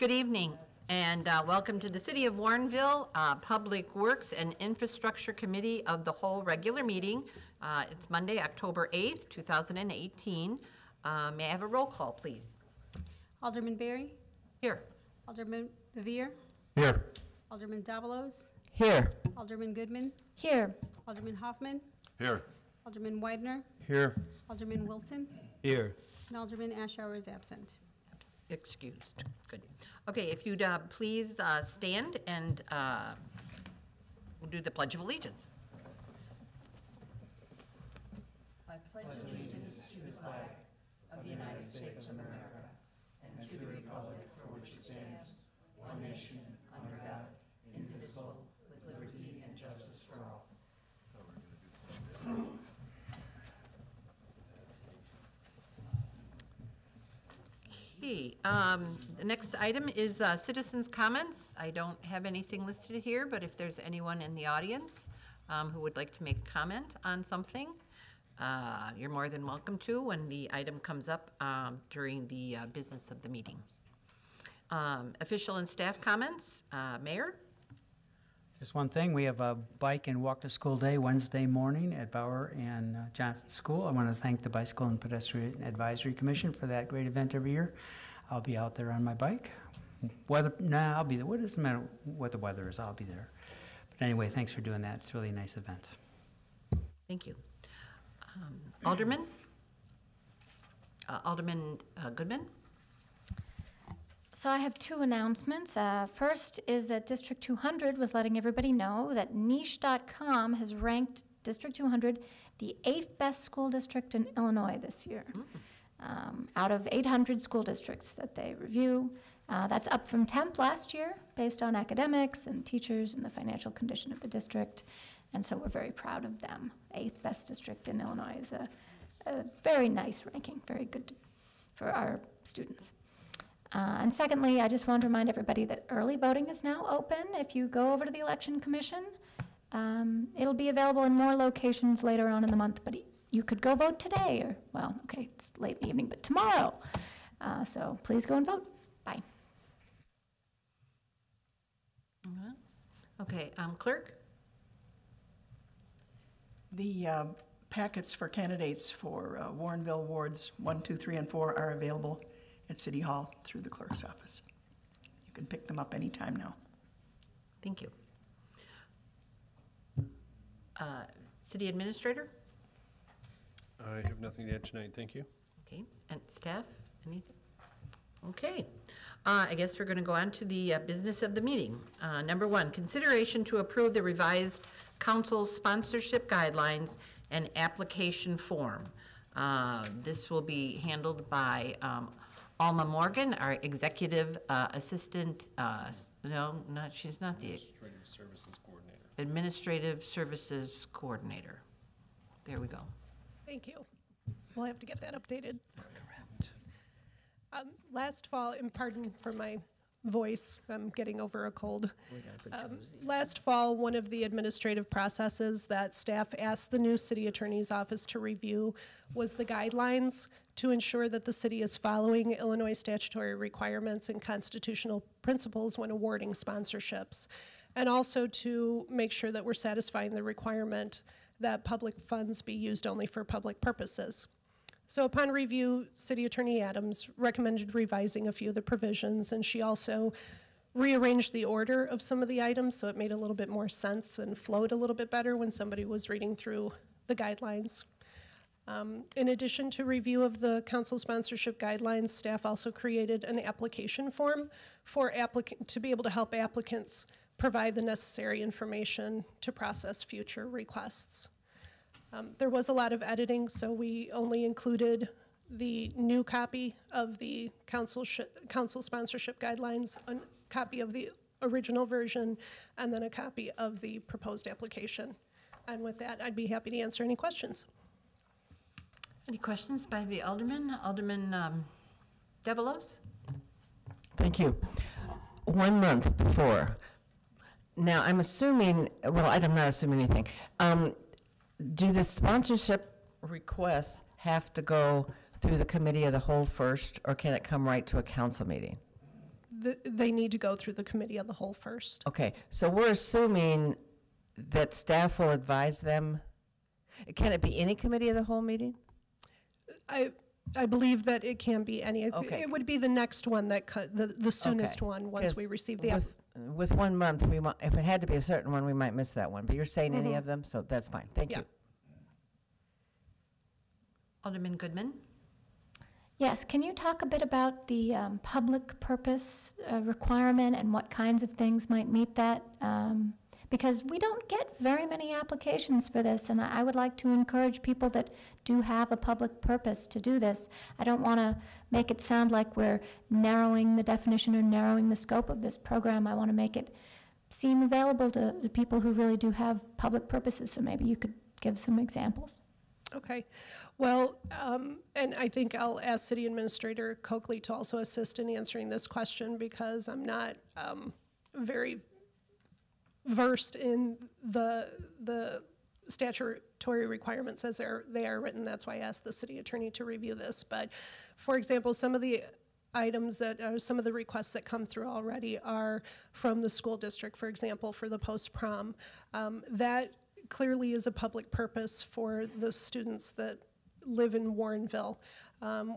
Good evening, and welcome to the City of Warrenville Public Works and Infrastructure Committee of the Whole regular meeting. It's Monday, October 8th, 2018. May I have a roll call, please? Alderman Berry? Here. Alderman Vivier? Here. Alderman Davalos? Here. Alderman Goodman? Here. Alderman Hoffman? Here. Alderman Widener? Here. Alderman Wilson? Here. And Alderman Ashour is absent. Excused. Good. Okay, if you'd please stand and we'll do the Pledge of Allegiance. I pledge allegiance to the flag of the United States of America and to the republic for which it stands, one nation, under God, indivisible, with liberty and justice for all. Okay, the next item is citizens' comments. I don't have anything listed here, but if there's anyone in the audience who would like to make a comment on something, you're more than welcome to when the item comes up during the business of the meeting. Official and staff comments, Mayor? Just one thing, we have a bike and walk to school day Wednesday morning at Bauer and Johnson School. I want to thank the Bicycle and Pedestrian Advisory Commission for that great event every year. I'll be out there on my bike. I'll be there. What does it matter what the weather is? I'll be there. But anyway, thanks for doing that. It's really a nice event. Thank you. Alderman? Alderman Goodman? So I have two announcements. First is that District 200 was letting everybody know that niche.com has ranked District 200 the 8th best school district in Illinois this year. Out of 800 school districts that they review. That's up from 10th last year based on academics and teachers and the financial condition of the district. And so we're very proud of them. 8th best district in Illinois is a very nice ranking, very good for our students. And secondly, I just want to remind everybody that early voting is now open. If you go over to the Election Commission, it'll be available in more locations later on in the month, but you could go vote today, or, well, okay, it's late in the evening, but tomorrow. So please go and vote. Bye. Okay, Clerk? The packets for candidates for Warrenville Wards 1, 2, 3, and 4 are available at City Hall through the clerk's office. You can pick them up anytime now. Thank you. City Administrator? I have nothing to add tonight, thank you. Okay, and staff, anything? Okay, I guess we're going to go on to the business of the meeting. Number one, consideration to approve the revised council sponsorship guidelines and application form. This will be handled by Alma Morgan, our executive assistant. She's not the Administrative Services Coordinator. Administrative Services Coordinator. There we go. Thank you. We'll have to get that updated. Last fall, and pardon for my voice, I'm getting over a cold. Last fall, one of the administrative processes that staff asked the new city attorney's office to review was the guidelines to ensure that the city is following Illinois statutory requirements and constitutional principles when awarding sponsorships, and also to make sure that we're satisfying the requirement that public funds be used only for public purposes. So upon review, City Attorney Adams recommended revising a few of the provisions, and she also rearranged the order of some of the items so it made a little bit more sense and flowed a little bit better when somebody was reading through the guidelines. In addition to review of the council sponsorship guidelines, staff also created an application form for to be able to help applicants provide the necessary information to process future requests. There was a lot of editing, so we only included the new copy of the council sponsorship guidelines, a copy of the original version, and then a copy of the proposed application. And with that, I'd be happy to answer any questions. Any questions by the Alderman? Alderman Davalos? Thank you. 1 month before. Now, I'm assuming, well, I'm not assuming anything. Do the sponsorship requests have to go through the committee of the whole first, or can it come right to a council meeting? they need to go through the committee of the whole first. Okay, so we're assuming that staff will advise them. Can it be any committee of the whole meeting? I believe that it can be any. Okay. It would be the next one that the soonest Okay, one once we 'cause receive the app. with 1 month, we might, if it had to be a certain one, we might miss that one. But you're saying any of them, so that's fine. Thank Yeah. you. Alderman Goodman? Yes, can you talk a bit about the public purpose requirement and what kinds of things might meet that? Because we don't get very many applications for this, and I would like to encourage people that do have a public purpose to do this. I don't want to make it sound like we're narrowing the definition or narrowing the scope of this program. I want to make it seem available to the people who really do have public purposes, so maybe you could give some examples. Okay, well, and I think I'll ask City Administrator Coakley to also assist in answering this question because I'm not very versed in the statutory requirements as they are written. That's why I asked the city attorney to review this. But for example, some of the items that some of the requests that come through already are from the school district, for example, for the post-prom. That clearly is a public purpose for the students that live in Warrenville.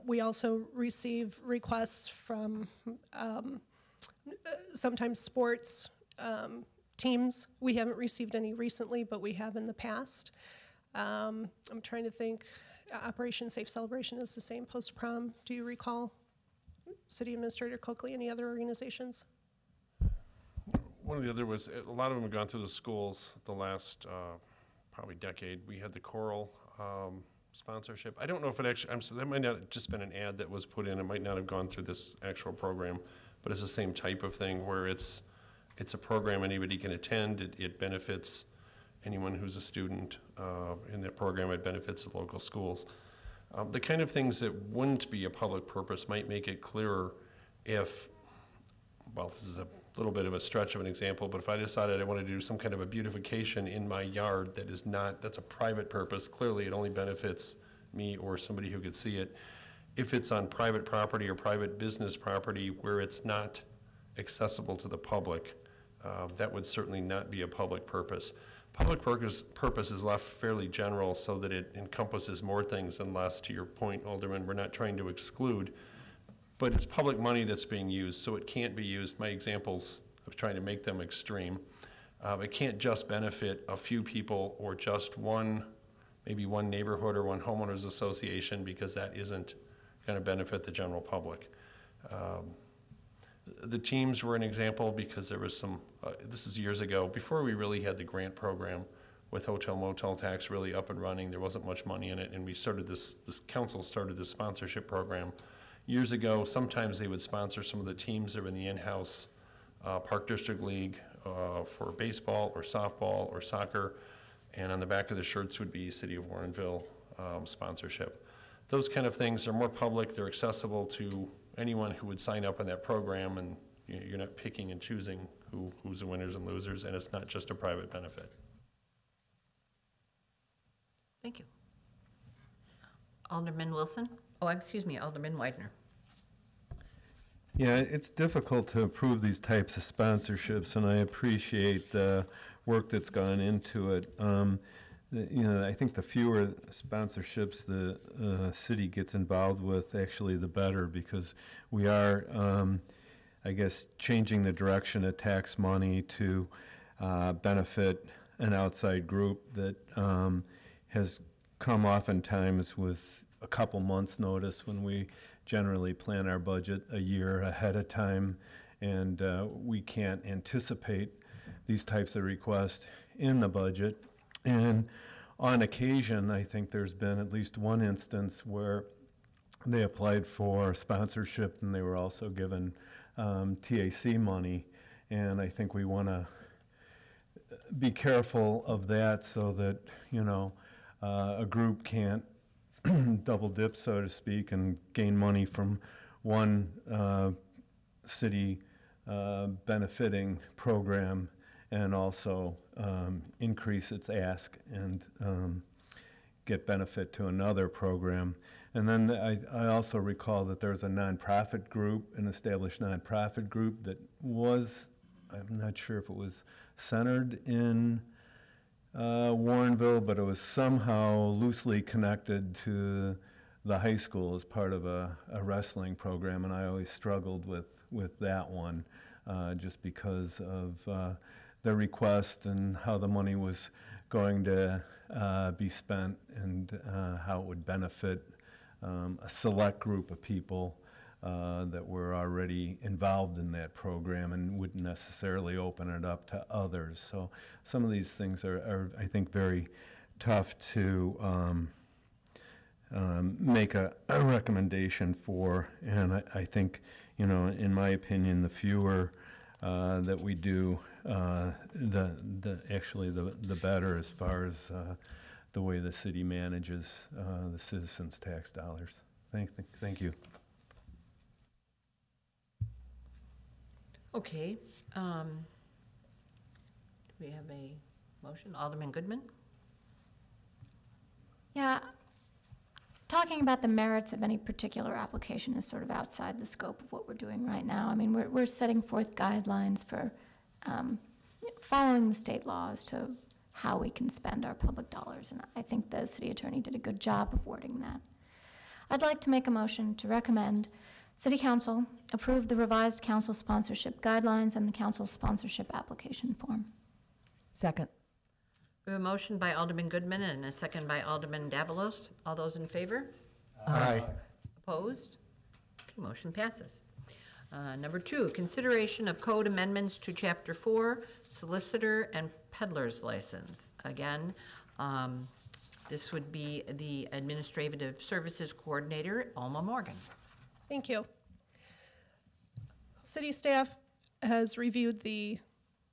We also receive requests from sometimes sports teams. We haven't received any recently, but we have in the past. I'm trying to think, Operation Safe Celebration is the same post-prom. Do you recall, City Administrator Coakley, any other organizations? One of the other was, a lot of them have gone through the schools the last probably decade. We had the choral sponsorship. I don't know if it actually, that might not have just been an ad that was put in. It might not have gone through this actual program, but it's the same type of thing where it's a program anybody can attend. It benefits anyone who's a student in that program. It benefits the local schools. The kind of things that wouldn't be a public purpose might make it clearer if, well, this is a little bit of a stretch of an example, but if I decided I wanted to do some kind of a beautification in my yard that is not, that's a private purpose, clearly it only benefits me or somebody who could see it. If it's on private property or private business property where it's not accessible to the public, that would certainly not be a public purpose. Public purpose is left fairly general so that it encompasses more things than less. To your point, Alderman, we're not trying to exclude, but it's public money that's being used, so it can't be used. My examples of trying to make them extreme. It can't just benefit a few people or just one, maybe one neighborhood or one homeowners association, because that isn't going to benefit the general public. The teams were an example because there was some, this is years ago, before we really had the grant program with hotel motel tax really up and running. There wasn't much money in it, and we started this council started this sponsorship program years ago. Sometimes they would sponsor some of the teams that were in the in-house Park District League for baseball or softball or soccer, and on the back of the shirts would be City of Warrenville sponsorship. Those kind of things are more public. They're accessible to anyone who would sign up in that program, and you're not picking and choosing who's the winners and losers, and it's not just a private benefit. Thank you. Alderman Wilson? Oh, excuse me, Alderman Widener. Yeah, it's difficult to approve these types of sponsorships, and I appreciate the work that's gone into it. I think the fewer sponsorships the city gets involved with, actually the better, because we are, I guess, changing the direction of tax money to benefit an outside group that has come oftentimes with a couple months' notice when we generally plan our budget a year ahead of time, and we can't anticipate these types of requests in the budget. And on occasion, I think there's been at least one instance where they applied for sponsorship and they were also given TAC money. And I think we want to be careful of that so that, a group can't double dip, so to speak, and gain money from one city benefiting program and also increase its ask and get benefit to another program. And then I also recall that there was a nonprofit group, an established nonprofit group that was, I'm not sure if it was centered in Warrenville, but it was somehow loosely connected to the high school as part of a wrestling program, and I always struggled with that one, just because of the request and how the money was going to be spent and how it would benefit a select group of people that were already involved in that program and wouldn't necessarily open it up to others. So some of these things are I think, very tough to make a recommendation for, and I think, you know, in my opinion, the fewer that we do, actually the better as far as the way the city manages the citizens' tax dollars. Thank you. Okay. Do we have a motion? Alderman Goodman? Yeah, talking about the merits of any particular application is sort of outside the scope of what we're doing right now. I mean, we're setting forth guidelines for following the state laws to how we can spend our public dollars, and I think the city attorney did a good job of wording that. I'd like to make a motion to recommend City Council approve the revised council sponsorship guidelines and the council sponsorship application form. Second. We have a motion by Alderman Goodman and a second by Alderman Davalos. All those in favor? Aye. Opposed? Okay, motion passes. Number 2, consideration of code amendments to Chapter 4, Solicitor and Peddler's License. Again, this would be the Administrative Services Coordinator, Alma Morgan. Thank you. City staff has reviewed the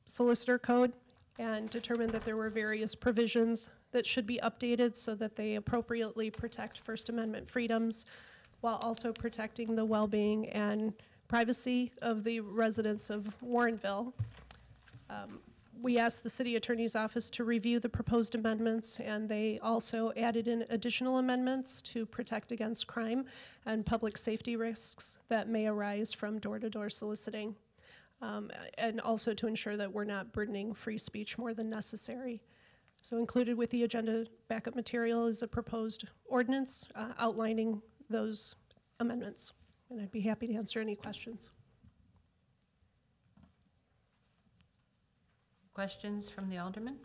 solicitor code and determined that there were various provisions that should be updated so that they appropriately protect First Amendment freedoms while also protecting the well-being and privacy of the residents of Warrenville. We asked the city attorney's office to review the proposed amendments, and they also added in additional amendments to protect against crime and public safety risks that may arise from door-to-door soliciting, and also to ensure that we're not burdening free speech more than necessary. So included with the agenda backup material is a proposed ordinance outlining those amendments, and I'd be happy to answer any questions. Questions from the alderman?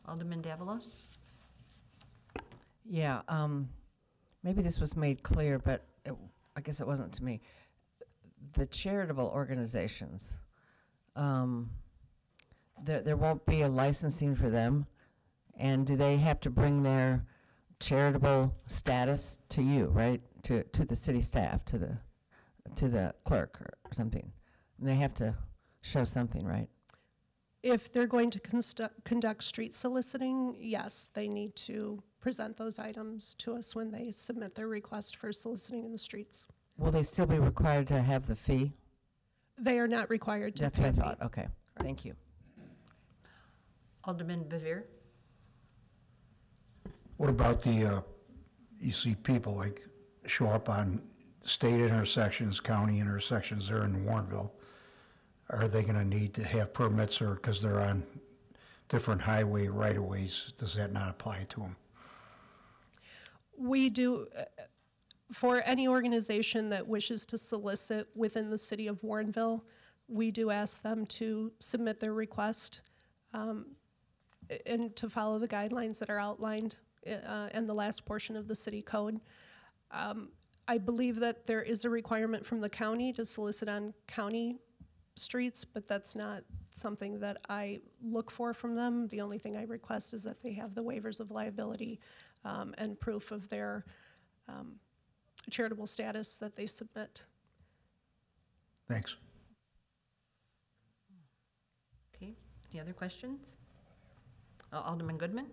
Alderman Davalos? Yeah, maybe this was made clear, but I guess it wasn't to me. The charitable organizations, there won't be a licensing for them, and do they have to bring their charitable status to you, right? To the city staff, to the clerk or something? And they have to show something, right? If they're going to conduct street soliciting, yes, they need to present those items to us when they submit their request for soliciting in the streets. Will they still be required to have the fee? They are not required to That's pay what I a fee. thought. Okay, thank you. Alderman Bevere? What about the, you see people like show up on state intersections, county intersections there in Warrenville. Are they going to need to have permits, or because they're on different highway right-of-ways, does that not apply to them? We do, for any organization that wishes to solicit within the city of Warrenville, we do ask them to submit their request and to follow the guidelines that are outlined in the last portion of the city code. I believe that there is a requirement from the county to solicit on county streets, but that's not something that I look for from them. The only thing I request is that they have the waivers of liability and proof of their charitable status that they submit. Thanks. Okay, any other questions? Alderman Goodman?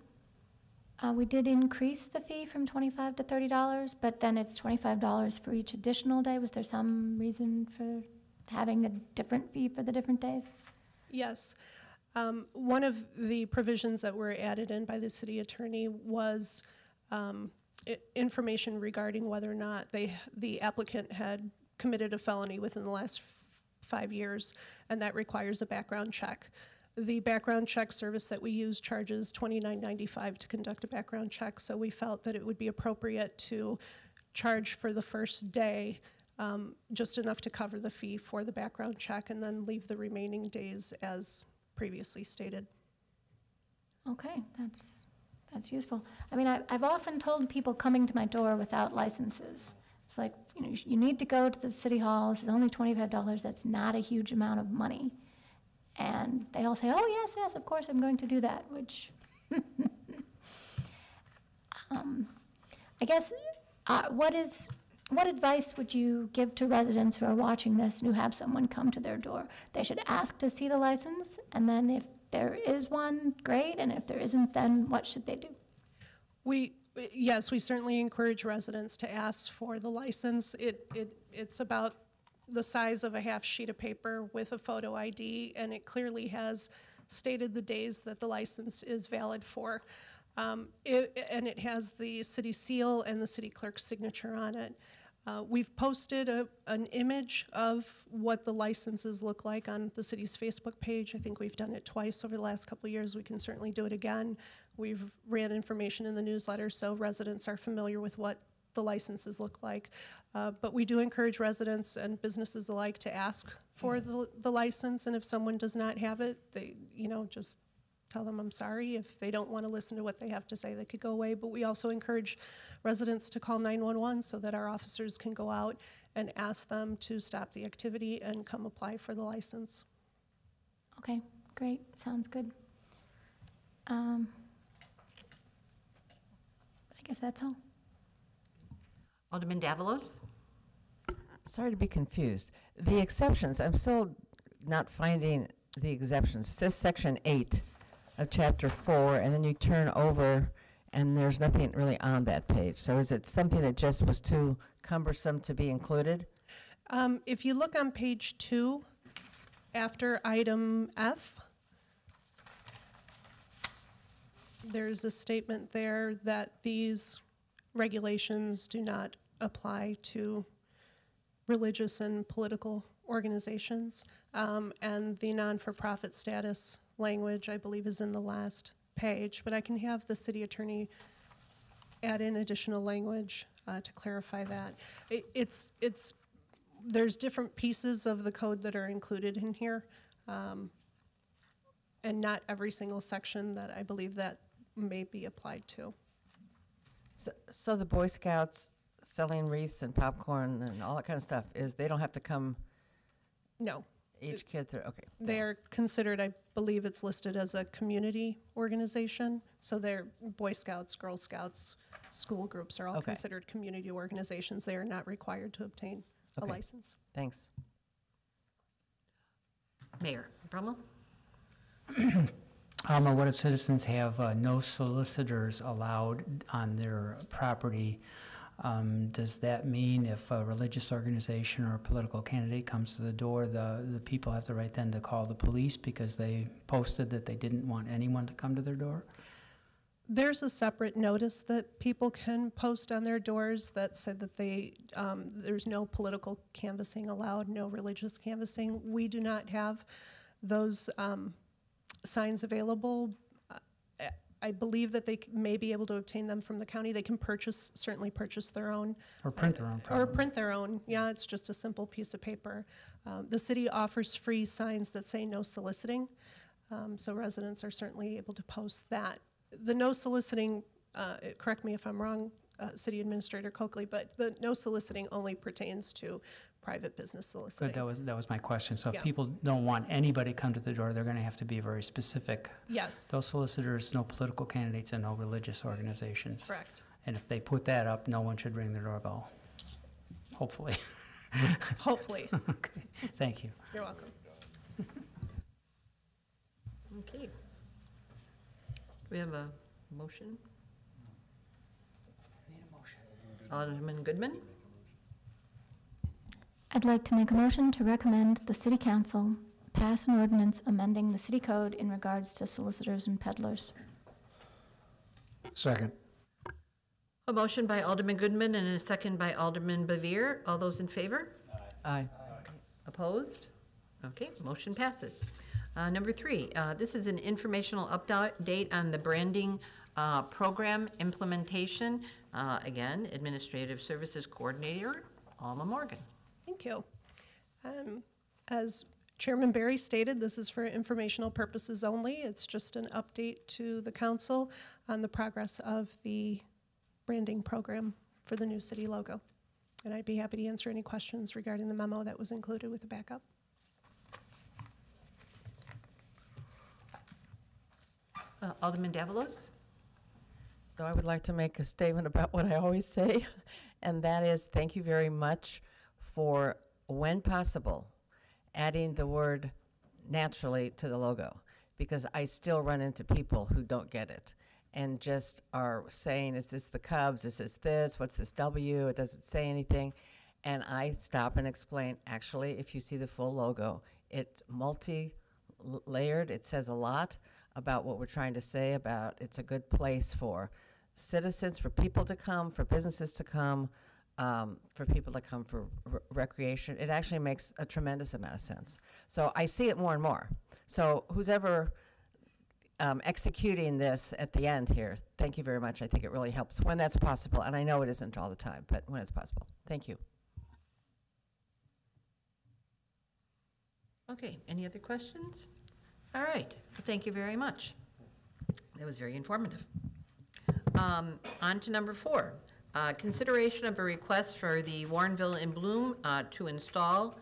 We did increase the fee from $25 to $30, but then it's $25 for each additional day. Was there some reason for having a different fee for the different days? Yes. One of the provisions that were added in by the city attorney was information regarding whether or not the applicant had committed a felony within the last 5 years, and that requires a background check. The background check service that we use charges $29.95 to conduct a background check, so we felt that it would be appropriate to charge for the first day just enough to cover the fee for the background check, and then leave the remaining days as previously stated. Okay, that's useful. I mean, I've often told people coming to my door without licenses, it's like, you know, you need to go to the city hall, this is only $25, that's not a huge amount of money. And they all say, oh, yes, yes, of course I'm going to do that, which, I guess, what advice would you give to residents who are watching this and who have someone come to their door? They should ask to see the license, and then if there is one, great, and if there isn't, then what should they do? Yes, we certainly encourage residents to ask for the license. It's about the size of a half sheet of paper with a photo ID, and it clearly has stated the days that the license is valid for. And it has the city seal and the city clerk's signature on it. We've posted an image of what the licenses look like on the city's Facebook page. I think we've done it twice over the last couple of years. We can certainly do it again. We've ran information in the newsletter so residents are familiar with what the licenses look like. But we do encourage residents and businesses alike to ask for the license, and if someone does not have it, they, just tell them I'm sorry. If they don't want to listen to what they have to say, they could go away. But we also encourage residents to call 911 so that our officers can go out and ask them to stop the activity and come apply for the license. Okay, great, sounds good. I guess that's all. Alderman Davalos? Sorry to be confused. The exceptions, I'm still not finding the exceptions. It says section 8 of chapter 4, and then you turn over and there's nothing really on that page. So is it something that just was too cumbersome to be included? If you look on page 2, after item F, there's a statement there that these regulations do not apply to religious and political organizations. And the non-for-profit status language, I believe, is in the last page, but I can have the city attorney add in additional language to clarify that. There's different pieces of the code that are included in here, and not every single section that I believe that may be applied to. So the Boy Scouts selling wreaths and popcorn and all that kind of stuff, they don't have to come? No. Each kid through, okay. They are considered, I believe it's listed as a community organization. So they're Boy Scouts, Girl Scouts, school groups are all Okay. considered community organizations. They are not required to obtain a Okay. license. Thanks. Mayor Brummel? What if citizens have no solicitors allowed on their property? Does that mean if a religious organization or a political candidate comes to the door, the people have the right then to call the police because they posted that they didn't want anyone to come to their door? There's a separate notice that people can post on their doors that said that there's no political canvassing allowed, no religious canvassing. We do not have those signs available. I believe that they may be able to obtain them from the county. They can certainly purchase their own. Or print their own, Or probably. print their own, yeah, it's just a simple piece of paper. The city offers free signs that say no soliciting, so residents are certainly able to post that. The no soliciting, correct me if I'm wrong, City Administrator Coakley, but the no soliciting only pertains to private business soliciting. Good, that was my question. So if Yeah. people don't want anybody to come to the door, they're going to have to be very specific. Yes, Those solicitors, no political candidates, and no religious organizations. correct. And if they put that up, no one should ring their doorbell, hopefully. Hopefully. Okay, thank you. You're welcome. Okay. Do we have a motion? Alderman Goodman? I'd like to make a motion to recommend the City Council pass pass an ordinance amending the city code in regards to solicitors and peddlers. Second. A motion by Alderman Goodman and a second by Alderman Bevere. All those in favor? Aye. Opposed? Okay, motion passes. Number 3, this is an informational update on the branding program implementation. Again, Administrative Services Coordinator, Alma Morgan. Thank you. As Chairman Barry stated, this is for informational purposes only. It's just an update to the council on the progress of the branding program for the new city logo. And I'd be happy to answer any questions regarding the memo that was included with the backup. Alderman Davalos? So I would like to make a statement about what I always say, and that is thank you very much for, when possible, adding the word naturally to the logo, because I still run into people who don't get it and just are saying, is this the Cubs? Is this? What's this W? It doesn't say anything. And I stop and explain, actually, if you see the full logo, it's multi-layered. It says a lot about what we're trying to say about it's a good place for citizens, for people to come, for businesses to come, for people to come for recreation. It actually makes a tremendous amount of sense. So I see it more and more. So who's ever executing this at the end here, thank you very much. I think it really helps when that's possible. And I know it isn't all the time, but when it's possible. Thank you. Okay, any other questions? All right, well, thank you very much. That was very informative. On to number 4. Consideration of a request for the Warrenville in Bloom to install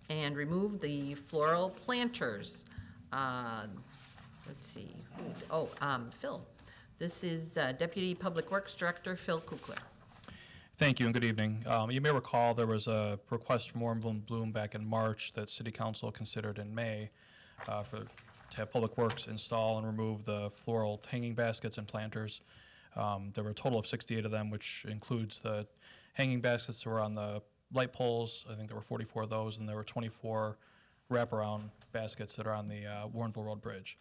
and remove the floral planters. Let's see. Phil. This is Deputy Public Works Director Phil Kukler. Thank you and good evening. You may recall there was a request from Warrenville in Bloom back in March that City Council considered in May to have Public Works install and remove the floral hanging baskets and planters. There were a total of 68 of them, which includes the hanging baskets that were on the light poles. I think there were 44 of those, and there were 24 wraparound baskets that are on the Warrenville Road Bridge.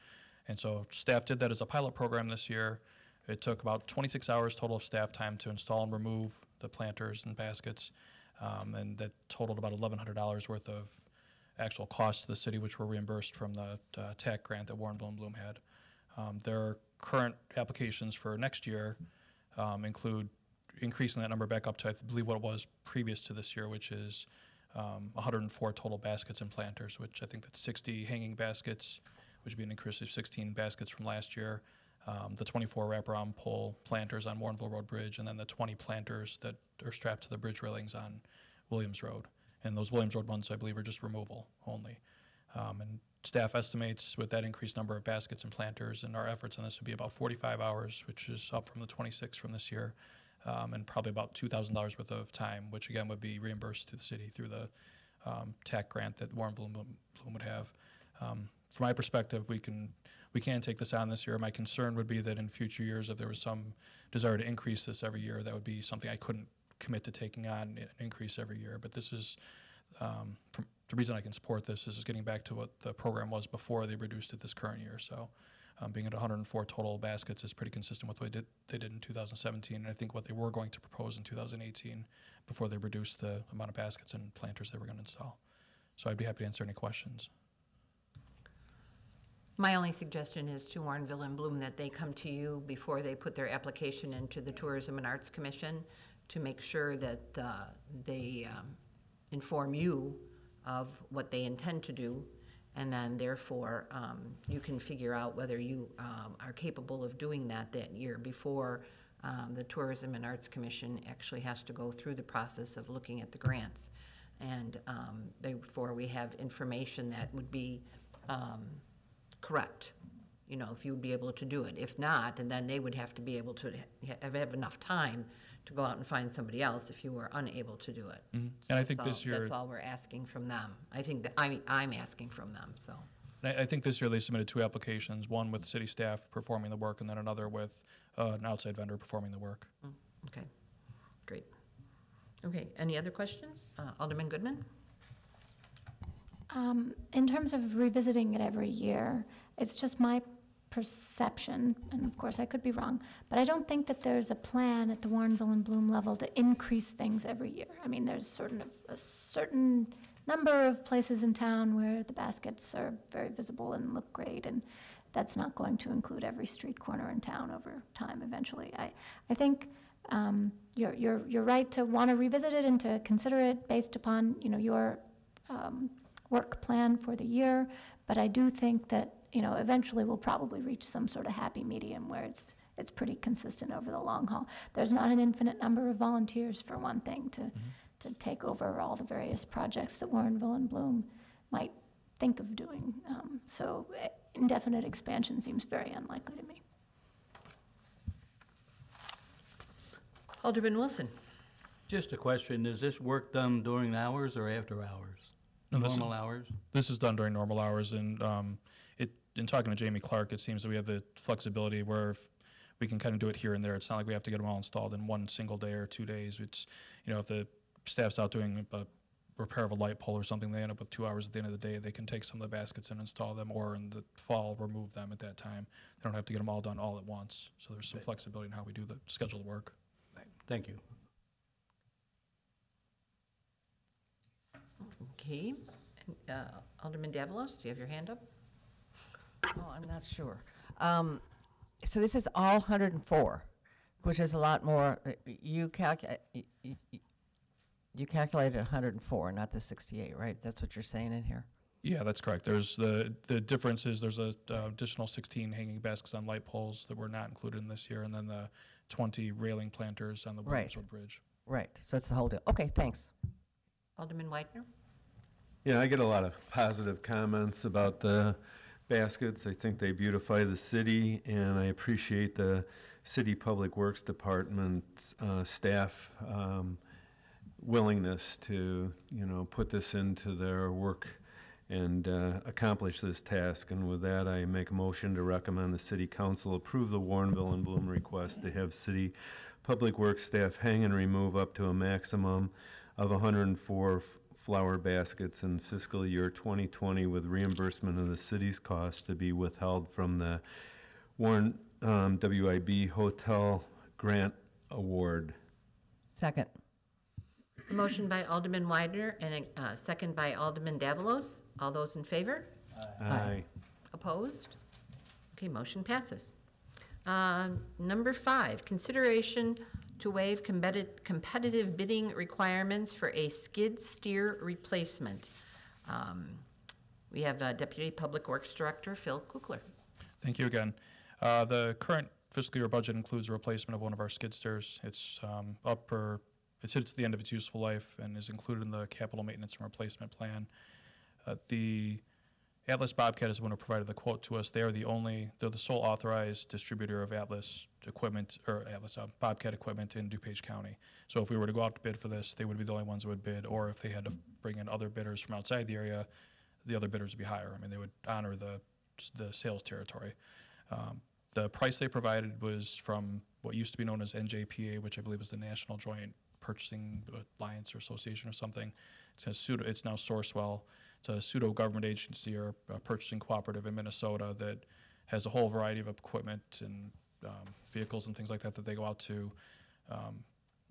And so staff did that as a pilot program this year. It took about 26 hours total of staff time to install and remove the planters and baskets, and that totaled about $1,100 worth of actual costs to the city, which were reimbursed from the TAC grant that Warrenville and Bloom had. Their current applications for next year include increasing that number back up to, I believe, what it was previous to this year, which is 104 total baskets and planters, which I think that's 60 hanging baskets, which would be an increase of 16 baskets from last year, the 24 wraparound pole planters on Warrenville Road Bridge, and then the 20 planters that are strapped to the bridge railings on Williams Road. And those Williams Road ones, I believe, are just removal only. And staff estimates with that increased number of baskets and planters, and our efforts on this would be about 45 hours, which is up from the 26 from this year, and probably about $2,000 worth of time, which again would be reimbursed to the city through the TAC grant that Warrenville and Bloom would have. From my perspective, we can take this on this year. My concern would be that in future years, if there was some desire to increase this every year, that would be something I couldn't commit to taking on an increase every year. But this is, the reason I can support this is getting back to what the program was before they reduced it this current year. So being at 104 total baskets is pretty consistent with what they did in 2017, and I think what they were going to propose in 2018 before they reduced the amount of baskets and planters they were going to install. So I'd be happy to answer any questions. My only suggestion is to Warrenville and Bloom that they come to you before they put their application into the Tourism and Arts Commission to make sure that they inform you of what they intend to do, and then therefore you can figure out whether you are capable of doing that year before the Tourism and Arts Commission actually has to go through the process of looking at the grants. And before we have information that would be correct, you know, if you would be able to do it. If not, and then they would have to be able to have enough time to go out and find somebody else if you were unable to do it. Mm-hmm. And I think So this year, that's all we're asking from them. I think that I'm asking from them, so. I think this year they submitted 2 applications, one with city staff performing the work and then another with an outside vendor performing the work. Okay, great. Okay, any other questions? Alderman Goodman? In terms of revisiting it every year, it's just my perception, and of course I could be wrong, but I don't think that there's a plan at the Warrenville and Bloom level to increase things every year. I mean, there's a certain number of places in town where the baskets are very visible and look great, and that's not going to include every street corner in town over time eventually. I think you're right to want to revisit it and to consider it based upon, your work plan for the year, but I do think that, eventually we'll probably reach some sort of happy medium where it's pretty consistent over the long haul. There's not an infinite number of volunteers, for one thing, to take over all the various projects that Warrenville and Bloom might think of doing. So indefinite expansion seems very unlikely to me. Alderman Wilson. Just a question, is this work done during hours or after hours? No, Normal hours? This is done during normal hours, and in talking to Jamie Clark, it seems that we have the flexibility where if we can kind of do it here and there. It's not like we have to get them all installed in one single day or 2 days. It's, if the staff's out doing a repair of a light pole or something, they end up with 2 hours at the end of the day. They can take some of the baskets and install them, or in the fall, remove them at that time. They don't have to get them all done all at once. So there's some flexibility in how we do the scheduled work. Thank you. Okay. Alderman Davalos, do you have your hand up? Oh, I'm not sure. So this is all 104, which is a lot more. You calculated 104, not the 68, right? That's what you're saying in here? Yeah, that's correct. There's the difference is there's a additional 16 hanging baskets on light poles that were not included in this year, and then the 20 railing planters on the Williamswood Bridge. Right. So it's the whole deal. Okay, thanks. Alderman Widener? Yeah, I get a lot of positive comments about the baskets. I think they beautify the city, and I appreciate the City Public Works Department's staff willingness to, put this into their work and accomplish this task. And with that, I make a motion to recommend the City Council approve the Warrenville and Bloom request to have City Public Works staff hang and remove up to a maximum of 104 flower baskets in fiscal year 2020, with reimbursement of the city's costs to be withheld from the Warren WIB Hotel Grant Award. Second. A motion by Alderman Widener and a second by Alderman Davalos. All those in favor? Aye. Opposed? Okay, motion passes. Number 5, consideration to waive competitive bidding requirements for a skid steer replacement. We have Deputy Public Works Director Phil Kukler. Thank you again. The current fiscal year budget includes a replacement of one of our skid steers. It's it's hit the end of its useful life and is included in the capital maintenance and replacement plan. The Atlas Bobcat is the one who provided the quote to us. They're the sole authorized distributor of Atlas equipment, or Atlas Bobcat equipment in DuPage County. So if we were to go out to bid for this, they would be the only ones who would bid, or if they had to bring in other bidders from outside the area, the other bidders would be higher. I mean, they would honor the sales territory. The price they provided was from what used to be known as NJPA, which I believe is the National Joint Purchasing Alliance or Association or something. It's now Sourcewell. It's a pseudo-government agency or a purchasing cooperative in Minnesota that has a whole variety of equipment and vehicles and things like that they go out to,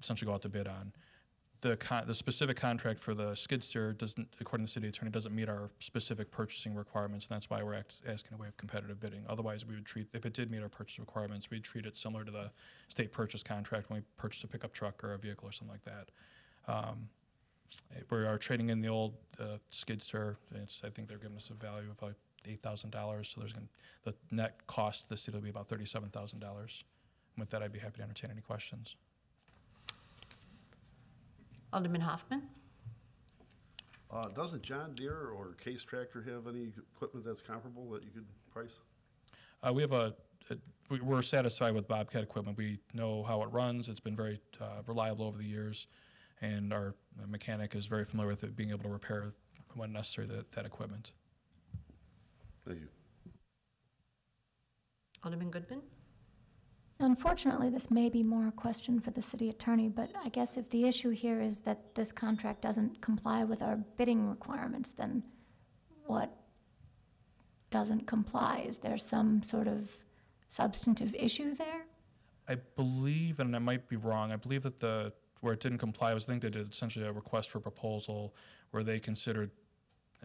essentially go out to bid on. The specific contract for the skid steer doesn't, according to the city attorney, doesn't meet our specific purchasing requirements, and that's why we're asking to waive competitive bidding. Otherwise, we would treat, if it did meet our purchase requirements, we'd treat it similar to the state purchase contract when we purchase a pickup truck or a vehicle or something like that. We are trading in the old skid steer. I think they're giving us a value of like $8,000. So the net cost to the city will be about $37,000. With that, I'd be happy to entertain any questions. Alderman Hoffman? Doesn't John Deere or Case Tractor have any equipment that's comparable that you could price? We have we're satisfied with Bobcat equipment. We know how it runs. It's been very reliable over the years, and our mechanic is very familiar with it, being able to repair when necessary that equipment. Thank you. Alderman Goodman? Unfortunately, this may be more a question for the city attorney, but I guess if the issue here is that this contract doesn't comply with our bidding requirements, then what doesn't comply? Is there some sort of substantive issue there? I believe, and I might be wrong, I believe that where it didn't comply was, I think they did essentially a request for proposal where they considered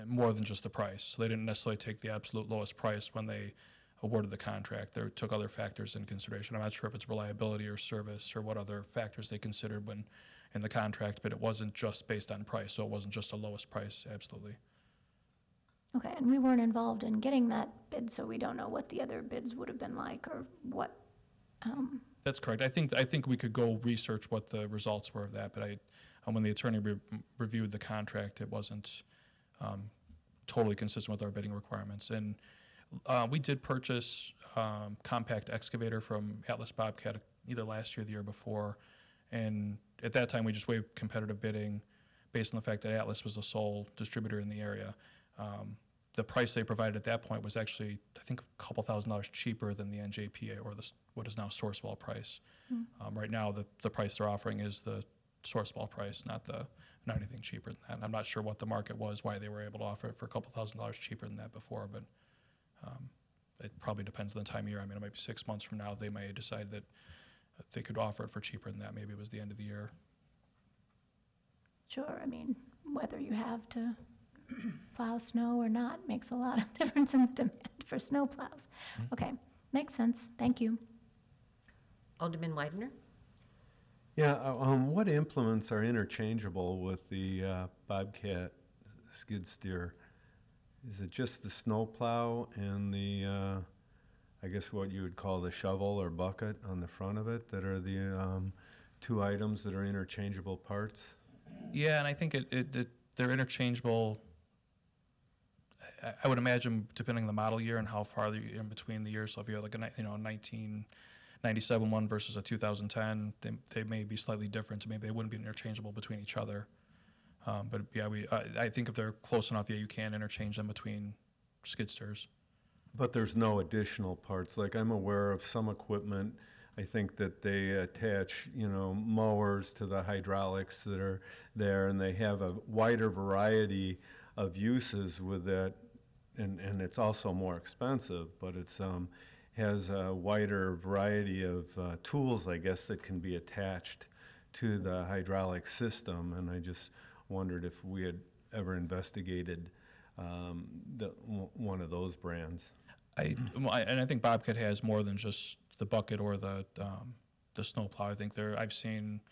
more than just the price. So they didn't necessarily take the absolute lowest price when they awarded the contract. They took other factors in consideration. I'm not sure if it's reliability or service or what other factors they considered when in the contract, but it wasn't just based on price, so it wasn't just the lowest price, absolutely. Okay, and we weren't involved in getting that bid, so we don't know what the other bids would have been like or what. That's correct. I think we could go research what the results were of that, but when the attorney reviewed the contract, it wasn't totally consistent with our bidding requirements. And we did purchase compact excavator from Atlas Bobcat either last year or the year before, and at that time we just waived competitive bidding based on the fact that Atlas was the sole distributor in the area. The price they provided at that point was actually, I think, a couple $1,000s cheaper than the NJPA or what is now Sourcewell price. Right now, the price they're offering is the Sourcewell price, not anything cheaper than that. And I'm not sure what the market was, why they were able to offer it for a couple $1,000s cheaper than that before, but it probably depends on the time of year. I mean, it might be 6 months from now, they may decide that they could offer it for cheaper than that. Maybe it was the end of the year. Sure, I mean, whether you have to plow snow or not makes a lot of difference in the demand for snow plows. Okay, makes sense. Thank you. Alderman Widener? Yeah, what implements are interchangeable with the Bobcat skid steer? Is it just the snow plow and the, I guess what you would call the shovel or bucket on the front of it that are the two items that are interchangeable parts? Yeah, and I think they're interchangeable. I would imagine, depending on the model year and how far you're in between the years. So if you have like a 1997 one versus a 2010, they may be slightly different. Maybe they wouldn't be interchangeable between each other. But yeah, I think if they're close enough, yeah, you can interchange them between skid steers. But there's no additional parts. Like I'm aware of some equipment, I think that they attach, mowers to the hydraulics that are there, and they have a wider variety of uses with that, and it's also more expensive, but it's has a wider variety of tools, I guess, that can be attached to the hydraulic system, and I just wondered if we had ever investigated one of those brands. And I think Bobcat has more than just the bucket or the snowplow. I think I've seen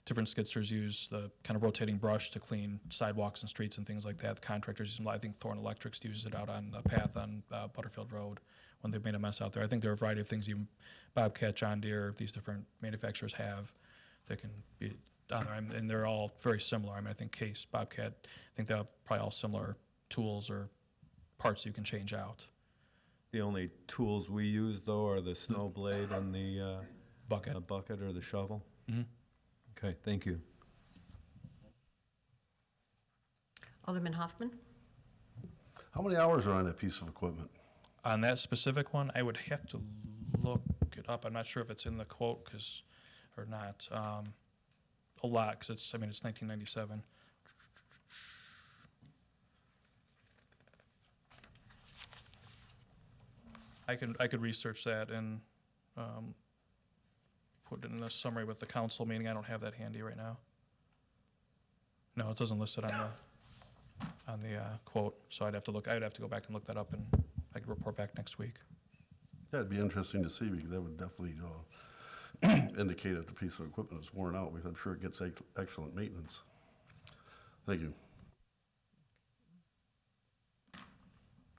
different skid steers use the kind of rotating brush to clean sidewalks and streets and things like that. The contractors use them. I think Thorn Electrics uses it out on the path on Butterfield Road when they've made a mess out there. I think there are a variety of things even Bobcat, John Deere, these different manufacturers have that can be on there. And they're all very similar. I mean, I think Case, Bobcat, I think they have probably all similar tools or parts you can change out. The only tools we use, though, are the snow blade and the bucket or the shovel? Mm-hmm. Okay, thank you. Alderman Hoffman? How many hours are on that piece of equipment? On that specific one, I would have to look it up. I'm not sure if it's in the quote or not. A lot, because it's 1997. I could research that and put it in a summary with the council meeting. I don't have that handy right now. No, it doesn't list it on the quote, so I'd have to go back and look that up, and I could report back next week. That'd be interesting to see, because that would definitely indicate if the piece of equipment is worn out, because I'm sure it gets excellent maintenance. Thank you.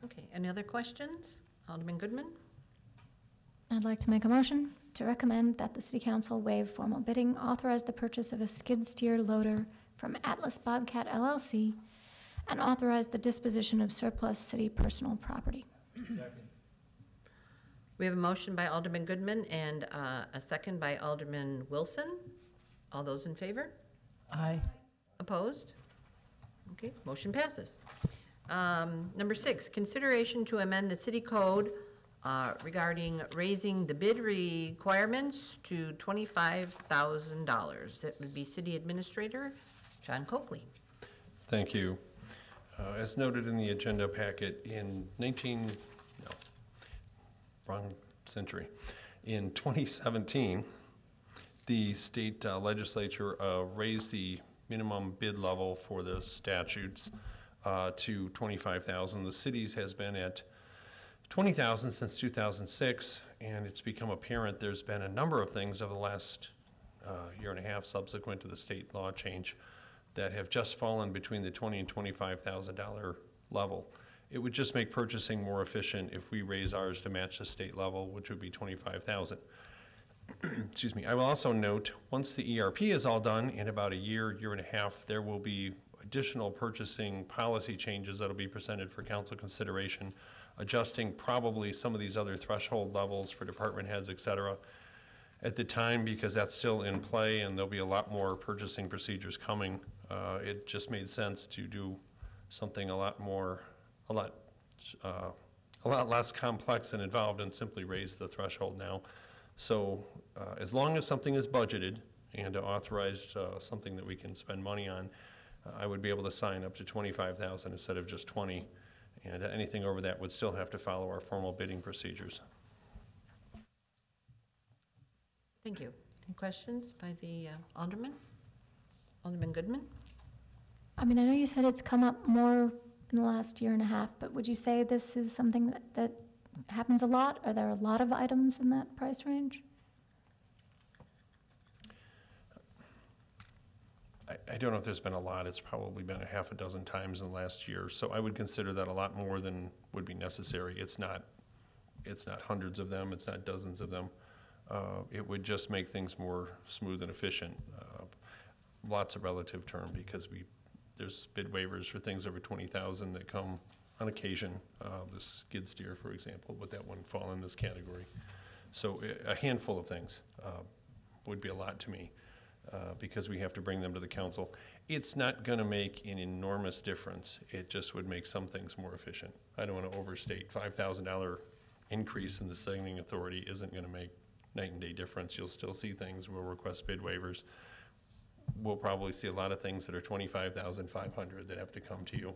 Okay, any other questions? Alderman Goodman? I'd like to make a motion to recommend that the City Council waive formal bidding, authorize the purchase of a skid steer loader from Atlas Bobcat LLC, and authorize the disposition of surplus city personal property. We have a motion by Alderman Goodman and a second by Alderman Wilson. All those in favor? Aye. Opposed? Okay, motion passes. Number 6, consideration to amend the city code regarding raising the bid requirements to $25,000. That would be City Administrator John Coakley. Thank you. As noted in the agenda packet, in wrong century. In 2017, the state legislature raised the minimum bid level for the statutes to $25,000. The city's has been at $20,000 since 2006, and it's become apparent there's been a number of things over the last year and a half subsequent to the state law change that have just fallen between the $20,000 and $25,000 level. It would just make purchasing more efficient if we raise ours to match the state level, which would be $25,000. Excuse me. I will also note, once the ERP is all done, in about a year and a half, there will be additional purchasing policy changes that will be presented for council consideration, adjusting probably some of these other threshold levels for department heads, et cetera, at the time, because that's still in play and there'll be a lot more purchasing procedures coming. It just made sense to do something a lot less complex and involved and simply raise the threshold now. So as long as something is budgeted and authorized, something that we can spend money on, I would be able to sign up to $25,000 instead of just 20, and anything over that would still have to follow our formal bidding procedures. Thank you. Any questions by the Alderman? Alderman Goodman? I mean, I know you said it's come up more in the last year and a half, but would you say this is something that happens a lot? Are there a lot of items in that price range? I don't know if there's been a lot. It's probably been a half a dozen times in the last year. So I would consider that a lot more than would be necessary. It's not hundreds of them. It's not dozens of them. It would just make things more smooth and efficient. Lots of relative term, because there's bid waivers for things over 20,000 that come on occasion. The skid steer, for example, but that wouldn't fall in this category. So a handful of things would be a lot to me, because we have to bring them to the council. It's not going to make an enormous difference. It just would make some things more efficient. I don't want to overstate. $5,000 increase in the signing authority isn't going to make night and day difference. You'll still see things. We'll request bid waivers. We'll probably see a lot of things that are $25,500 that have to come to you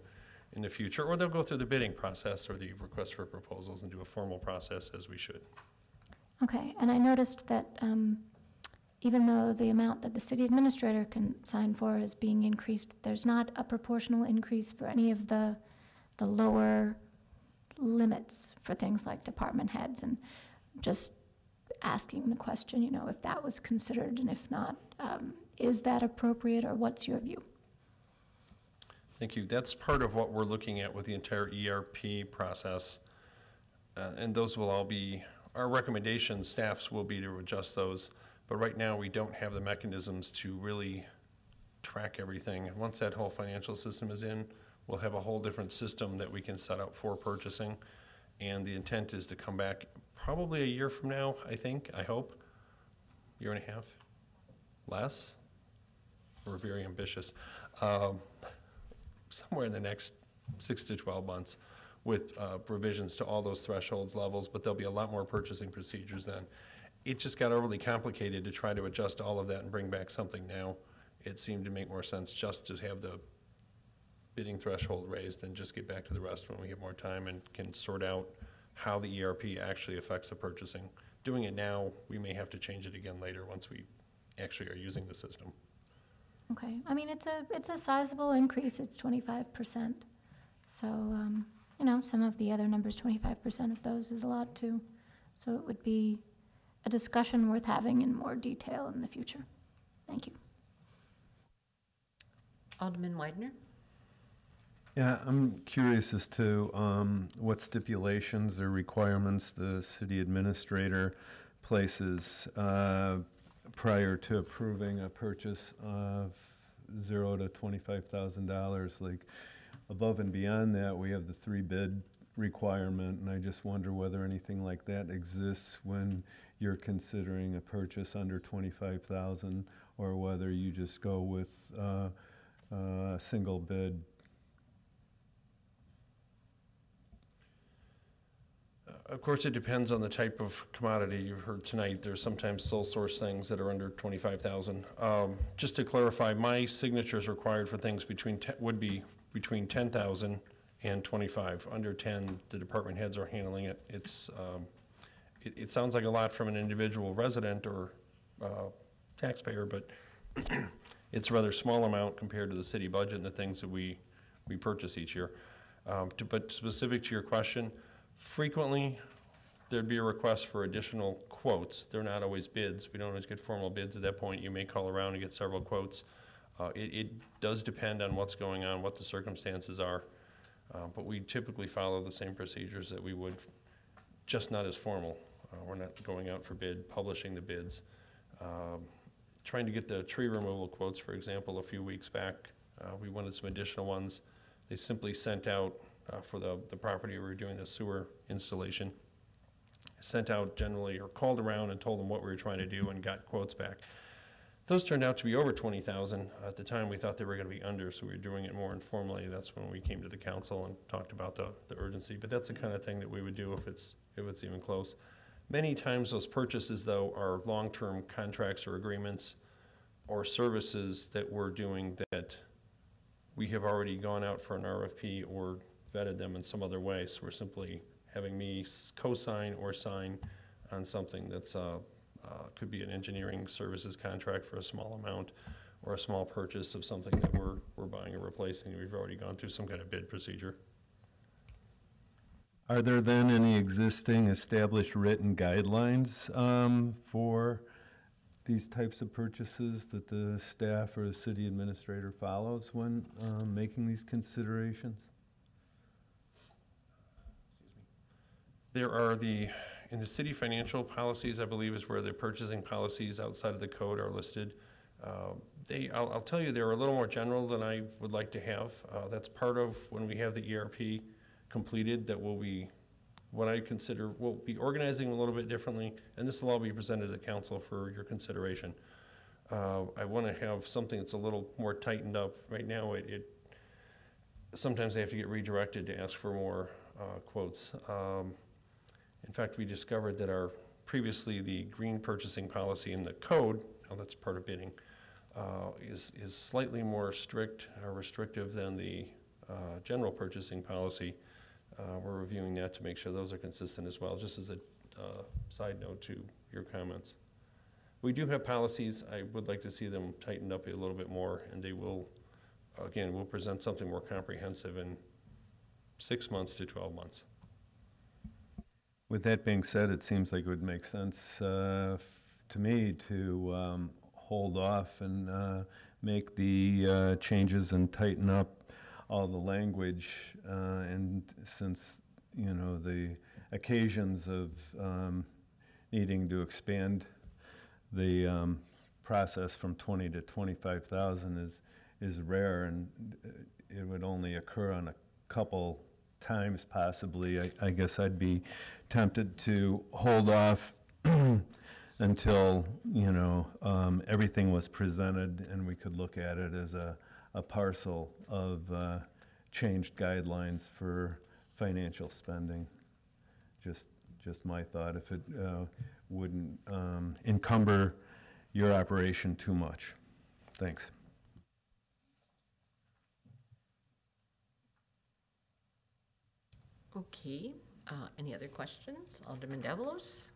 in the future, or they'll go through the bidding process or the request for proposals and do a formal process, as we should. Okay, and I noticed that even though the amount that the city administrator can sign for is being increased, there's not a proportional increase for any of the lower limits for things like department heads, and just asking the question, you know, if that was considered, and if not, is that appropriate, or what's your view? Thank you. That's part of what we're looking at with the entire ERP process. And those will all be, our recommendations, staffs will be to adjust those. But right now, we don't have the mechanisms to really track everything. And once that whole financial system is in, we'll have a whole different system that we can set up for purchasing. And the intent is to come back probably a year from now, I hope. Year and a half? Less? We're very ambitious. Somewhere in the next 6 to 12 months with revisions to all those thresholds levels, but there'll be a lot more purchasing procedures then. It just got overly complicated to try to adjust all of that and bring back something now. It seemed to make more sense just to have the bidding threshold raised and just get back to the rest when we have more time and can sort out how the ERP actually affects the purchasing. Doing it now, we may have to change it again later once we actually are using the system. Okay, I mean, it's a sizable increase. It's 25%. So, you know, some of the other numbers, 25% of those is a lot too. So it would be a discussion worth having in more detail in the future. Thank you. Alderman Widener? Yeah, I'm curious as to what stipulations or requirements the city administrator places prior to approving a purchase of $0 to $25,000. Like, above and beyond that, we have the 3-bid requirement, and I just wonder whether anything like that exists when you're considering a purchase under $25,000, or whether you just go with a single bid. Of course, it depends on the type of commodity. You've heard tonight, there's sometimes sole source things that are under 25,000. Just to clarify, my signature is required for things would be between 10,000 and 25. Under 10, the department heads are handling it. It sounds like a lot from an individual resident or taxpayer, but it's a rather small amount compared to the city budget and the things that we purchase each year. But specific to your question, frequently there'd be a request for additional quotes. They're not always bids. We don't always get formal bids at that point. You may call around and get several quotes. It does depend on what's going on, what the circumstances are, but we typically follow the same procedures that we would, just not as formal. We're not going out for bid, publishing the bids. Trying to get the tree removal quotes, for example, a few weeks back. We wanted some additional ones. They simply sent out, for the property we were doing the sewer installation, sent out generally or called around and told them what we were trying to do and got quotes back. Those turned out to be over 20,000. At the time, we thought they were going to be under, so we were doing it more informally. That's when we came to the council and talked about the urgency. But that's the kind of thing that we would do if it's even close. Many times those purchases, though, are long-term contracts or agreements or services that we're doing that we have already gone out for an RFP or vetted them in some other way. So we're simply having me co-sign or sign on something that's could be an engineering services contract for a small amount or a small purchase of something that we're buying or replacing. We've already gone through some kind of bid procedure. Are there then any existing established written guidelines for these types of purchases that the staff or the city administrator follows when making these considerations? There are in the city financial policies, I believe, is where the purchasing policies outside of the code are listed. I'll tell you, they're a little more general than I would like to have. That's part of when we have the ERP completed, that will be what I consider, we'll be organizing a little bit differently, and this will all be presented to the council for your consideration. I want to have something that's a little more tightened up. Right now, sometimes they have to get redirected to ask for more quotes. In fact, we discovered that previously the green purchasing policy in the code, now that's part of bidding, is slightly more strict or restrictive than the general purchasing policy. We're reviewing that to make sure those are consistent as well, just as a side note to your comments. We do have policies. I would like to see them tightened up a little bit more, and they will, again, we'll present something more comprehensive in 6 months to 12 months. With that being said, it seems like it would make sense to me to hold off and make the changes and tighten up all the language, and since, you know, the occasions of needing to expand the process from 20 to 25,000 is rare, and it would only occur on a couple times possibly. I guess I'd be tempted to hold off until, you know, everything was presented and we could look at it as a parcel of changed guidelines for financial spending. Just my thought, if it wouldn't encumber your operation too much. Thanks. Okay, any other questions? Alderman Davalos?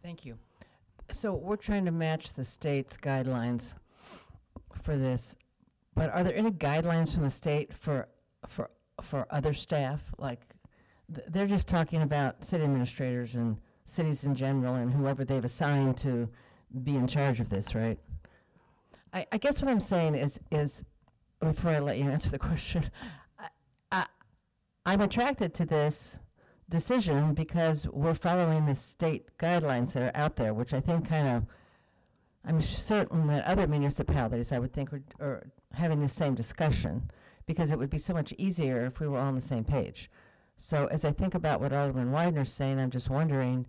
Thank you. So we're trying to match the state's guidelines for this, but are there any guidelines from the state for other staff? Like, they're just talking about city administrators and cities in general and whoever they've assigned to be in charge of this, right? I guess what I'm saying is before I let you answer the question, I'm attracted to this decision because we're following the state guidelines that are out there, which I think I'm certain that other municipalities, I would think, are having the same discussion, because it would be so much easier if we were all on the same page. So as I think about what Alderman Widener's saying, I'm just wondering,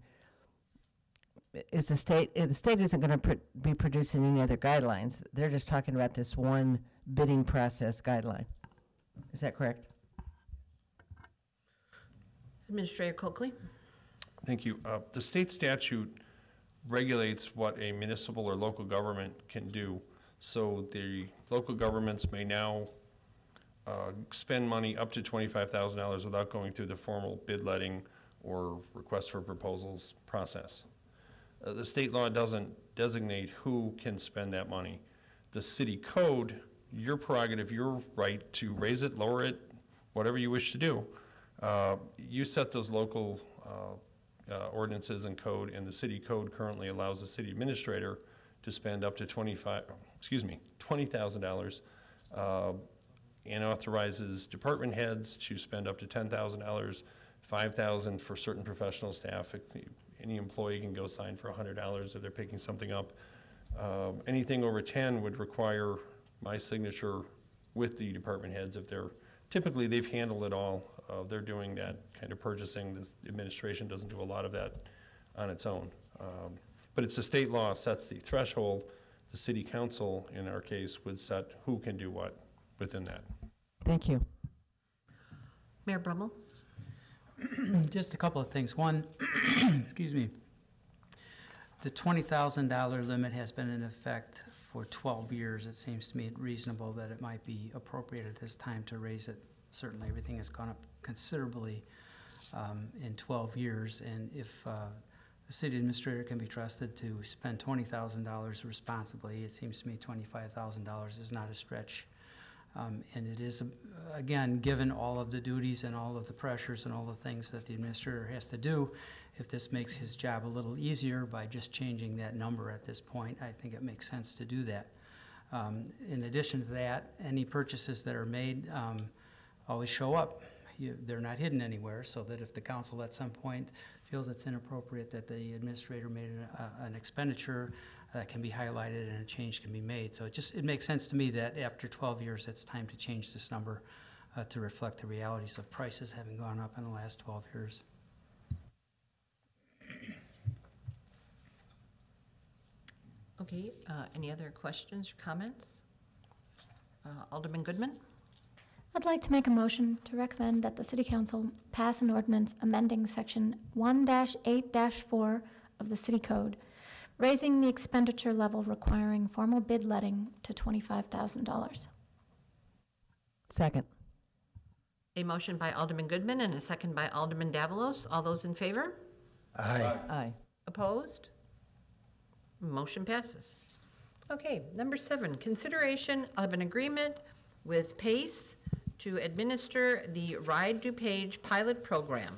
is the state isn't going to be producing any other guidelines. They're just talking about this one bidding process guideline. Is that correct? Administrator Coakley? Thank you. The state statute regulates what a municipal or local government can do. So the local governments may now spend money up to $25,000 without going through the formal bid letting or request for proposals process. The state law doesn't designate who can spend that money. The city code, your prerogative, your right to raise it, lower it, whatever you wish to do. You set those local ordinances and code, and the city code currently allows the city administrator to spend up to $20,000, and authorizes department heads to spend up to $10,000, $5,000 for certain professional staff. Any employee can go sign for $100 if they're picking something up. Anything over 10 would require my signature with the department heads if they're, typically they've handled it all. They're doing that kind of purchasing. The administration doesn't do a lot of that on its own. But it's the state law sets the threshold. The city council, in our case, would set who can do what within that. Thank you. Mayor Brummel? Just a couple of things. One, excuse me, the $20,000 limit has been in effect for 12 years. It seems to me reasonable that it might be appropriate at this time to raise it. Certainly, everything has gone up considerably in 12 years, and if the city administrator can be trusted to spend $20,000 responsibly, it seems to me $25,000 is not a stretch. And it is, again, given all of the duties and all of the pressures and all the things that the administrator has to do, if this makes his job a little easier by just changing that number at this point, I think it makes sense to do that. In addition to that, any purchases that are made always show up. They're not hidden anywhere, so that if the council at some point feels it's inappropriate that the administrator made an expenditure, that can be highlighted and a change can be made. So it makes sense to me that after 12 years, it's time to change this number to reflect the realities of prices having gone up in the last 12 years. Okay, any other questions or comments? Alderman Goodman? I'd like to make a motion to recommend that the City Council pass an ordinance amending Section 1-8-4 of the City Code, raising the expenditure level requiring formal bid letting to $25,000. Second. A motion by Alderman Goodman and a second by Alderman Davalos. All those in favor? Aye. Aye. Opposed? Motion passes. Okay, number 7, consideration of an agreement with PACE to administer the Ride DuPage pilot program.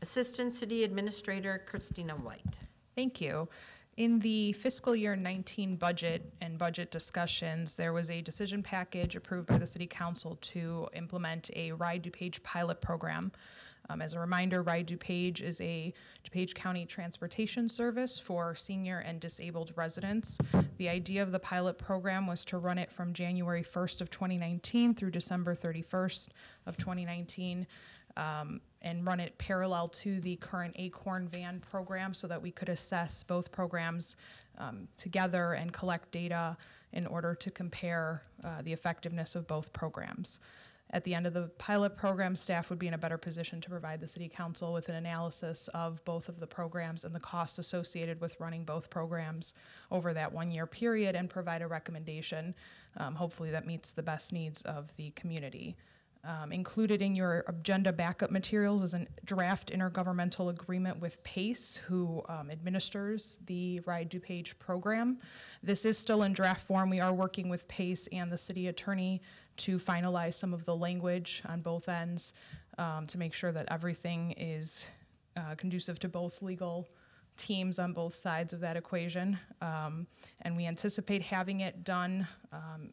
Assistant City Administrator Christina White. Thank you. In the fiscal year 19 budget and budget discussions, there was a decision package approved by the City Council to implement a Ride DuPage pilot program. As a reminder, Ride DuPage is a DuPage County transportation service for senior and disabled residents. The idea of the pilot program was to run it from January 1st of 2019 through December 31st of 2019. And run it parallel to the current Acorn Van program so that we could assess both programs together and collect data in order to compare the effectiveness of both programs. At the end of the pilot program, staff would be in a better position to provide the City Council with an analysis of both of the programs and the costs associated with running both programs over that 1-year period and provide a recommendation, hopefully that meets the best needs of the community. Included in your agenda backup materials is a draft intergovernmental agreement with PACE, who administers the Ride DuPage program. This is still in draft form. We are working with PACE and the city attorney to finalize some of the language on both ends to make sure that everything is conducive to both legal teams on both sides of that equation. And we anticipate having it done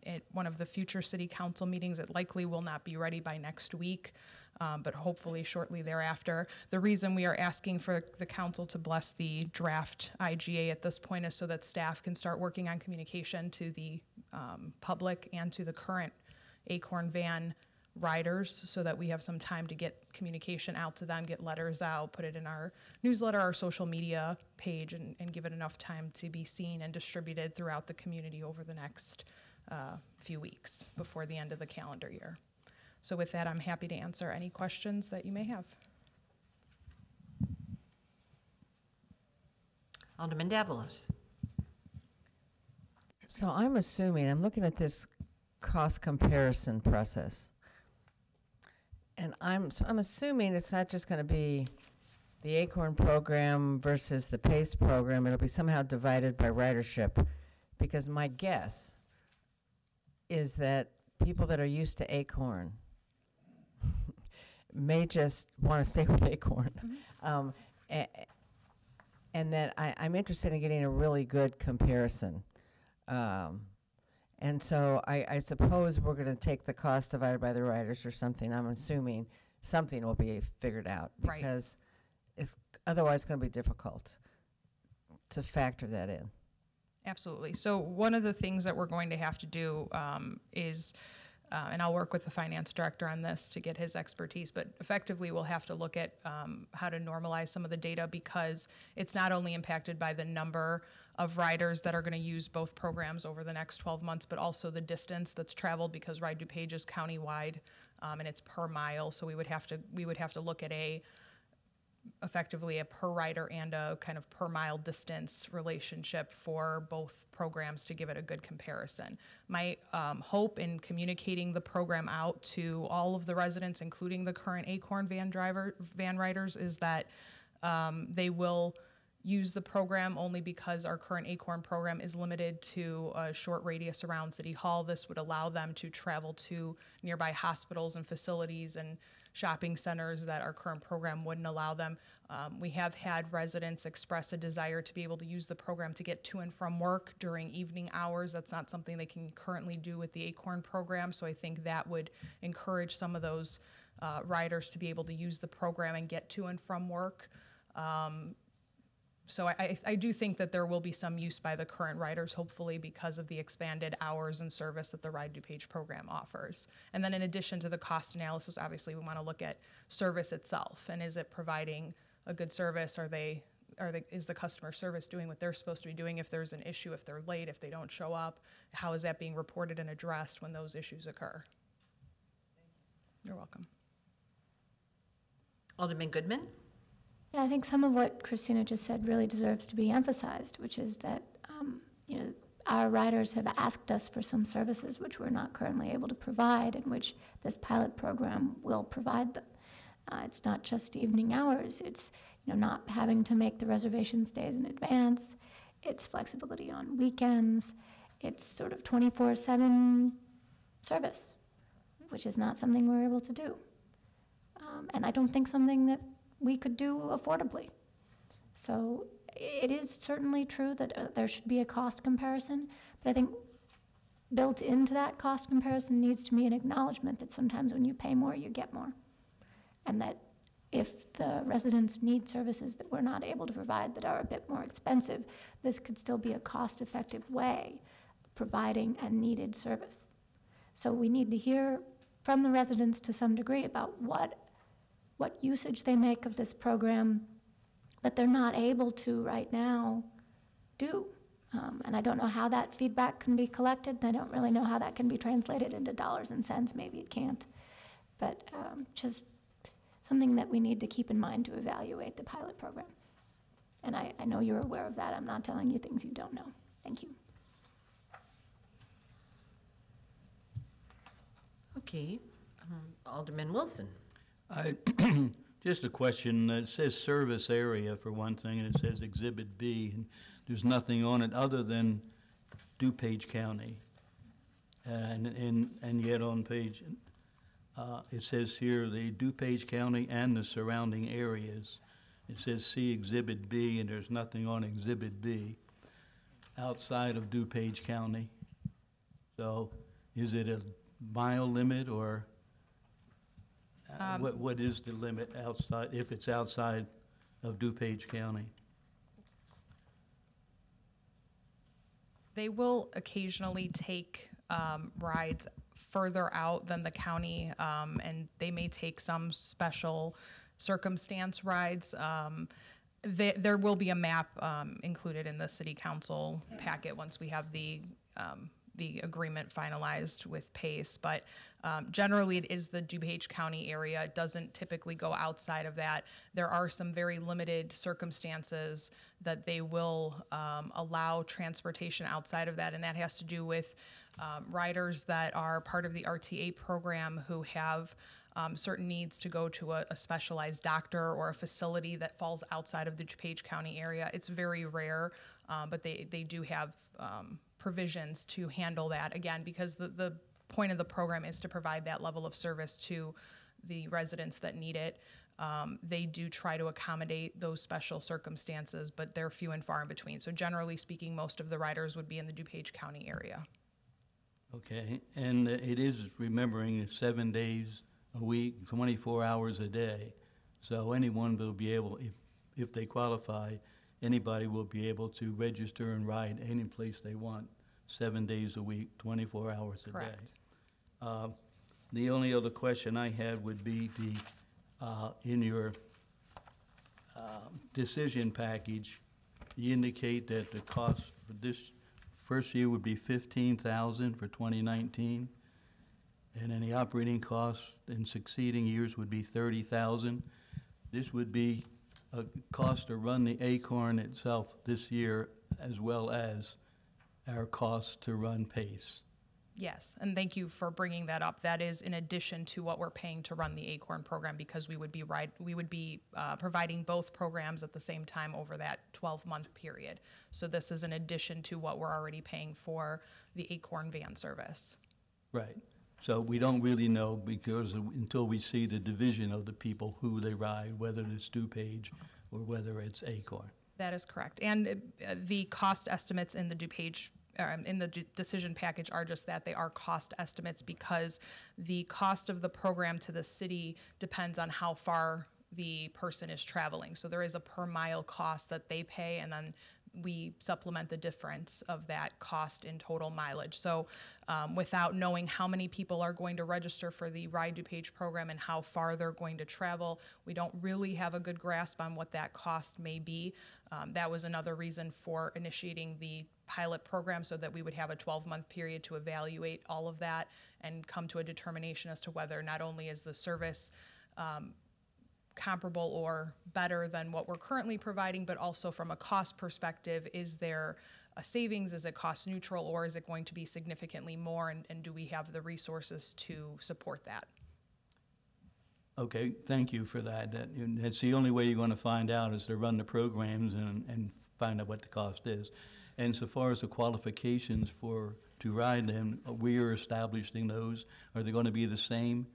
at one of the future City Council meetings. It likely will not be ready by next week, but hopefully shortly thereafter. The reason we are asking for the council to bless the draft IGA at this point is so that staff can start working on communication to the public and to the current Acorn Van riders so that we have some time to get communication out to them, get letters out, put it in our newsletter, our social media page, and give it enough time to be seen and distributed throughout the community over the next few weeks before the end of the calendar year. So with that, I'm happy to answer any questions that you may have. Alderman Davalos. So I'm assuming, I'm looking at this cost comparison process. And I'm assuming it's not just going to be the ACORN program versus the PACE program. It'll be somehow divided by ridership, because my guess is that people that are used to ACORN may just want to stay with ACORN. And that I'm interested in getting a really good comparison. And so I suppose we're going to take the cost divided by the riders or something. I'm assuming something will be figured out, Right. because it's otherwise going to be difficult to factor that in. Absolutely. So one of the things that we're going to have to do is, and I'll work with the finance director on this to get his expertise, but effectively we'll have to look at how to normalize some of the data, because it's not only impacted by the number of riders that are going to use both programs over the next 12 months, but also the distance that's traveled, because Ride DuPage is countywide and it's per mile. So we would have to look at effectively a per rider and a kind of per mile distance relationship for both programs to give it a good comparison. My hope in communicating the program out to all of the residents, including the current ACORN van riders, is that they will use the program only because our current ACORN program is limited to a short radius around City Hall. This would allow them to travel to nearby hospitals and facilities and shopping centers that our current program wouldn't allow them. We have had residents express a desire to be able to use the program to get to and from work during evening hours. That's not something they can currently do with the ACORN program, so I think that would encourage some of those riders to be able to use the program and get to and from work. So I do think that there will be some use by the current riders, hopefully, because of the expanded hours and service that the Ride DuPage program offers. And then in addition to the cost analysis, obviously we want to look at service itself, and is it providing a good service? Is the customer service doing what they're supposed to be doing? If there's an issue, if they're late, if they don't show up, how is that being reported and addressed when those issues occur? You're welcome. Alderman Goodman? Yeah, I think some of what Christina just said really deserves to be emphasized, which is that, our riders have asked us for some services which we're not currently able to provide, and which this pilot program will provide them. It's not just evening hours. It's, not having to make the reservations days in advance. It's flexibility on weekends. It's sort of 24/7 service, which is not something we're able to do. And I don't think something that we could do affordably. So it is certainly true that there should be a cost comparison, but I think built into that cost comparison needs to be an acknowledgement that sometimes when you pay more, you get more. And that if the residents need services that we're not able to provide that are a bit more expensive, this could still be a cost-effective way of providing a needed service. So we need to hear from the residents to some degree about what usage they make of this program that they're not able to right now do. And I don't know how that feedback can be collected, and I don't really know how that can be translated into dollars and cents. Maybe it can't. But just something that we need to keep in mind to evaluate the pilot program. And I know you're aware of that. I'm not telling you things you don't know. Thank you. Okay. Alderman Wilson? Just a question. It says service area for one thing, and it says Exhibit B, and there's nothing on it other than DuPage County. And yet on page, it says here the DuPage County and the surrounding areas. It says see Exhibit B, and there's nothing on Exhibit B outside of DuPage County. So is it a mile limit, or what is the limit outside, if it's outside of DuPage County? They will occasionally take rides further out than the county, and they may take some special circumstance rides. There will be a map included in the city council packet once we have the agreement finalized with PACE, but Generally, it is the DuPage County area. It doesn't typically go outside of that. There are some very limited circumstances that they will allow transportation outside of that, and that has to do with riders that are part of the RTA program who have certain needs to go to a specialized doctor or a facility that falls outside of the DuPage County area. It's very rare, but they do have provisions to handle that, again, because the point of the program is to provide that level of service to the residents that need it. They do try to accommodate those special circumstances, but they're few and far in between. So generally speaking, most of the riders would be in the DuPage County area. Okay, and it is remembering 7 days a week, 24 hours a day. So anyone will be able, if they qualify, anybody will be able to register and ride any place they want, 7 days a week, 24 hours a day. Correct. The only other question I had would be in your decision package, you indicate that the cost for this first year would be $15,000 for 2019, and then the operating costs in succeeding years would be $30,000. This would be a cost to run the Acorn itself this year, as well as our cost to run PACE. Yes, and thank you for bringing that up. That is in addition to what we're paying to run the Acorn program, because we would be providing both programs at the same time over that 12-month period. So this is in addition to what we're already paying for the Acorn van service. Right. So we don't really know, because until we see the division of the people who they ride, whether it's DuPage or whether it's Acorn. That is correct. And the cost estimates in the DuPage in the decision package are just that. They are cost estimates, because the cost of the program to the city depends on how far the person is traveling. So there is a per mile cost that they pay, and then we supplement the difference of that cost in total mileage. So without knowing how many people are going to register for the Ride DuPage program and how far they're going to travel, we don't really have a good grasp on what that cost may be. That was another reason for initiating the pilot program, so that we would have a 12-month period to evaluate all of that and come to a determination as to whether not only is the service comparable or better than what we're currently providing, but also from a cost perspective, is there a savings, is it cost neutral, or is it going to be significantly more, and do we have the resources to support that? Okay, thank you for that. That's the only way you're going to find out, is to run the programs and find out what the cost is. And so far as the qualifications to ride them, we are establishing those. Are they going to be the same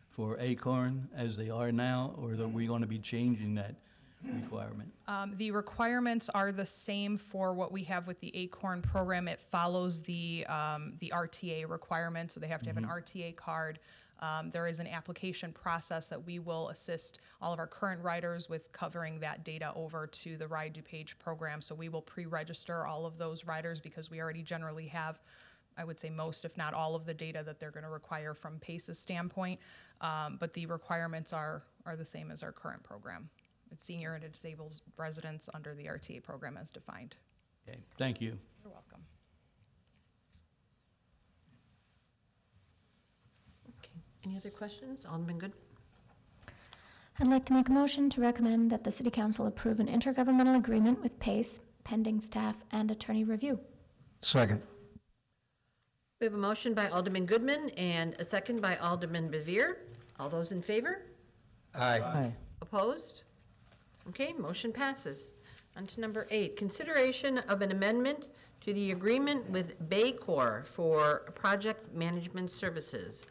for Acorn as they are now, or are we going to be changing that requirement? The requirements are the same for what we have with the Acorn program. It follows the RTA requirement, so they have to have an RTA card. There is an application process that we will assist all of our current riders with, covering that data over to the Ride DuPage program. So we will pre-register all of those riders, because we already generally have, I would say, most, if not all, of the data that they're going to require from PACE's standpoint. But the requirements are the same as our current program. It's senior and disabled residents under the RTA program as defined. Okay, thank you. You're welcome. Any other questions? Alderman Good? I'd like to make a motion to recommend that the City Council approve an intergovernmental agreement with PACE pending staff and attorney review. Second. We have a motion by Alderman Goodman and a second by Alderman Bevere. All those in favor? Aye. Opposed? Okay, motion passes. On to number 8, consideration of an amendment to the agreement with Baycor for project management services.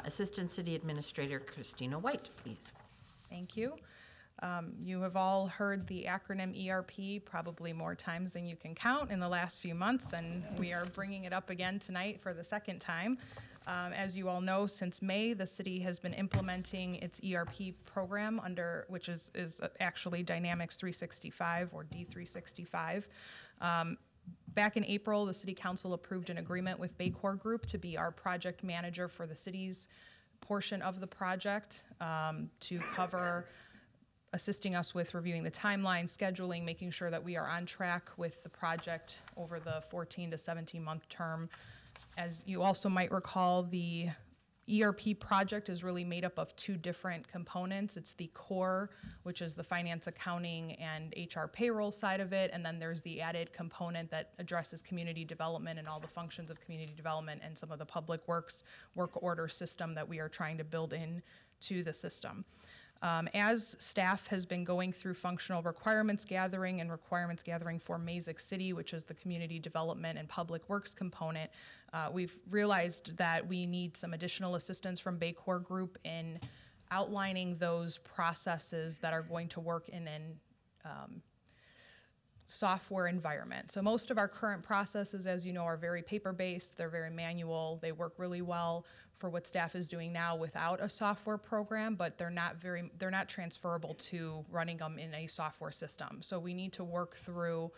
Assistant City Administrator Christina White, please. Thank you. You have all heard the acronym ERP probably more times than you can count in the last few months, and we are bringing it up again tonight for the second time. As you all know, since May, the city has been implementing its ERP program which is actually Dynamics 365 or D365. Back in April, the City Council approved an agreement with Baycor Group to be our project manager for the city's portion of the project, to cover assisting us with reviewing the timeline, scheduling, making sure that we are on track with the project over the 14 to 17 month term. As you also might recall, the ERP project is really made up of two different components. It's the core, which is the finance, accounting, and HR payroll side of it, and then there's the added component that addresses community development and all the functions of community development and some of the public works work order system that we are trying to build in to the system. As staff has been going through functional requirements gathering and requirements gathering for Mazik City, which is the community development and public works component, we've realized that we need some additional assistance from Baycor Group in outlining those processes that are going to work in an software environment. So most of our current processes, as you know, are very paper-based, they're very manual, they work really well for what staff is doing now without a software program, but they're not transferable to running them in a software system. So we need to work through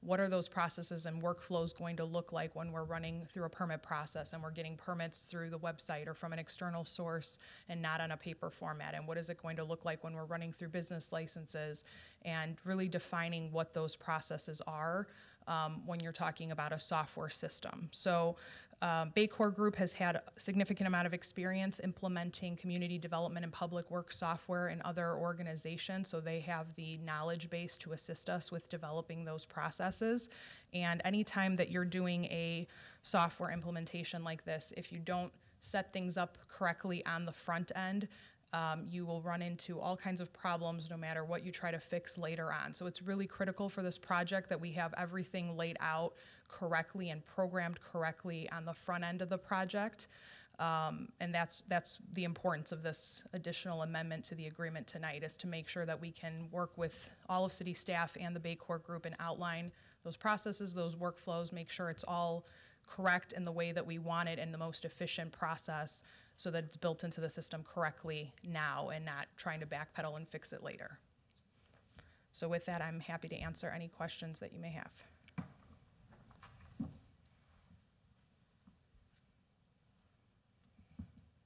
what are those processes and workflows going to look like when we're running through a permit process and we're getting permits through the website or from an external source and not on a paper format, and what is it going to look like when we're running through business licenses, and really defining what those processes are when you're talking about a software system. So Baycor Group has had a significant amount of experience implementing community development and public works software in other organizations, so they have the knowledge base to assist us with developing those processes. And anytime that you're doing a software implementation like this, if you don't set things up correctly on the front end, you will run into all kinds of problems no matter what you try to fix later on. So it's really critical for this project that we have everything laid out correctly and programmed correctly on the front end of the project. And that's the importance of this additional amendment to the agreement tonight, is to make sure that we can work with all of city staff and the Baycor Group and outline those processes, those workflows, make sure it's all correct in the way that we want it in the most efficient process, so that it's built into the system correctly now and not trying to backpedal and fix it later. So with that, I'm happy to answer any questions that you may have.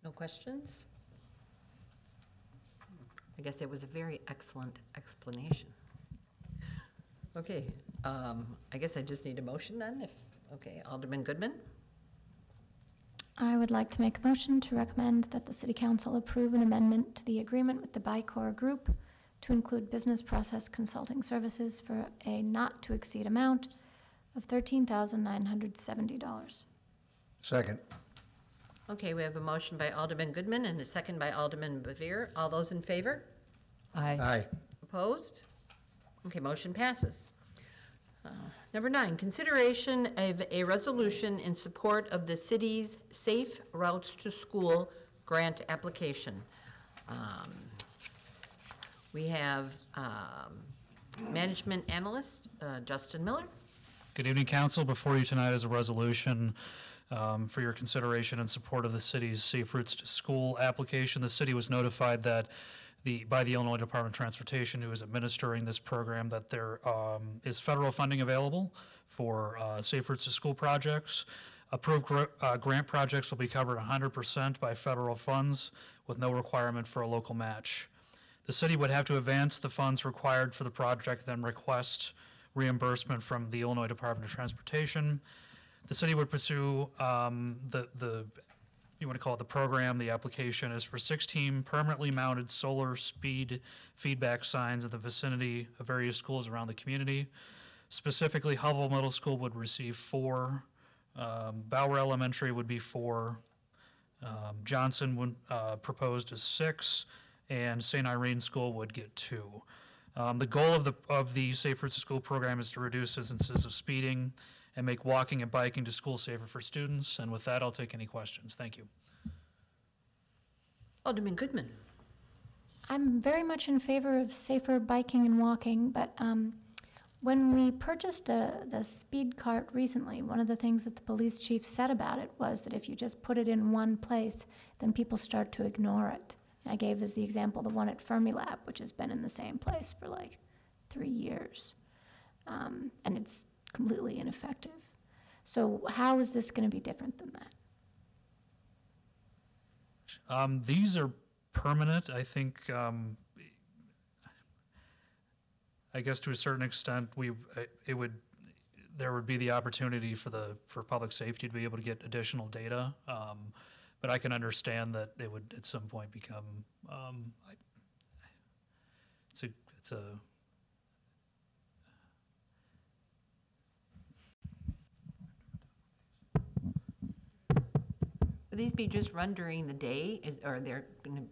No questions? I guess it was a very excellent explanation. Okay, I guess I just need a motion then, okay, Alderman Goodman? I would like to make a motion to recommend that the City Council approve an amendment to the agreement with the Baycor Group to include business process consulting services for a not-to-exceed amount of $13,970. Second. Okay, we have a motion by Alderman Goodman and a second by Alderman Bevere. All those in favor? Aye. Aye. Opposed? Okay, motion passes. Number 9, consideration of a resolution in support of the city's Safe Routes to School grant application. We have management analyst Justin Miller. Good evening, Council. Before you tonight is a resolution for your consideration in support of the city's Safe Routes to School application. The city was notified that by the Illinois Department of Transportation, who is administering this program, that there is federal funding available for Safe Routes to School projects. Approved grant projects will be covered 100% by federal funds with no requirement for a local match. The city would have to advance the funds required for the project, then request reimbursement from the Illinois Department of Transportation. The city would pursue you want to call it the program. The application is for 16 permanently mounted solar speed feedback signs in the vicinity of various schools around the community. Specifically, Hubble Middle School would receive 4, Bauer Elementary would be 4, Johnson would proposed as 6, and St. Irene School would get 2. The goal of the Safe Routes to School program is to reduce instances of speeding and make walking and biking to school safer for students. And with that, I'll take any questions. Thank you. Alderman Goodman. I'm very much in favor of safer biking and walking, but when we purchased the speed cart recently, one of the things that the police chief said about it was that if you just put it in one place, then people start to ignore it. I gave as the example the one at Fermilab, which has been in the same place for like 3 years. And it's completely ineffective. So how is this going to be different than that? These are permanent. I think, I guess to a certain extent, there would be the opportunity for public safety to be able to get additional data. but I can understand that it would at some point become, it's a, Would these be just run during the day, or they're gonna,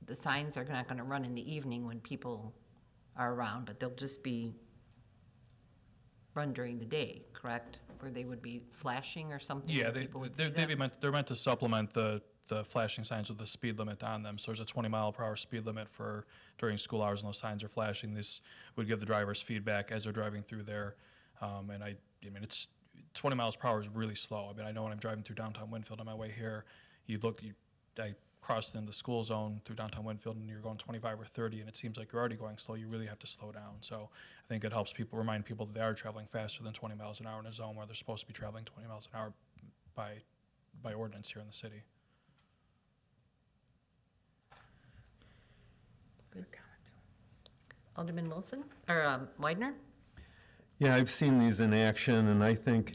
the signs are not gonna run in the evening when people are around, but they'll just be run during the day, correct? Where they would be flashing or something? yeah, where people would see they'd them? be they're meant to supplement the flashing signs with the speed limit on them. So there's a 20-mile-per-hour speed limit for during school hours, and those signs are flashing. This would give the drivers feedback as they're driving through there. And I mean, it's 20 miles per hour is really slow. I mean, I know when I'm driving through downtown Winfield on my way here, I crossed in the school zone through downtown Winfield, and you're going 25 or 30, and it seems like you're already going slow. You really have to slow down. So I think it helps remind people that they are traveling faster than 20 miles an hour in a zone where they're supposed to be traveling 20 miles an hour by ordinance here in the city. Good. Alderman Wilson, or Widener? Yeah, I've seen these in action, and I think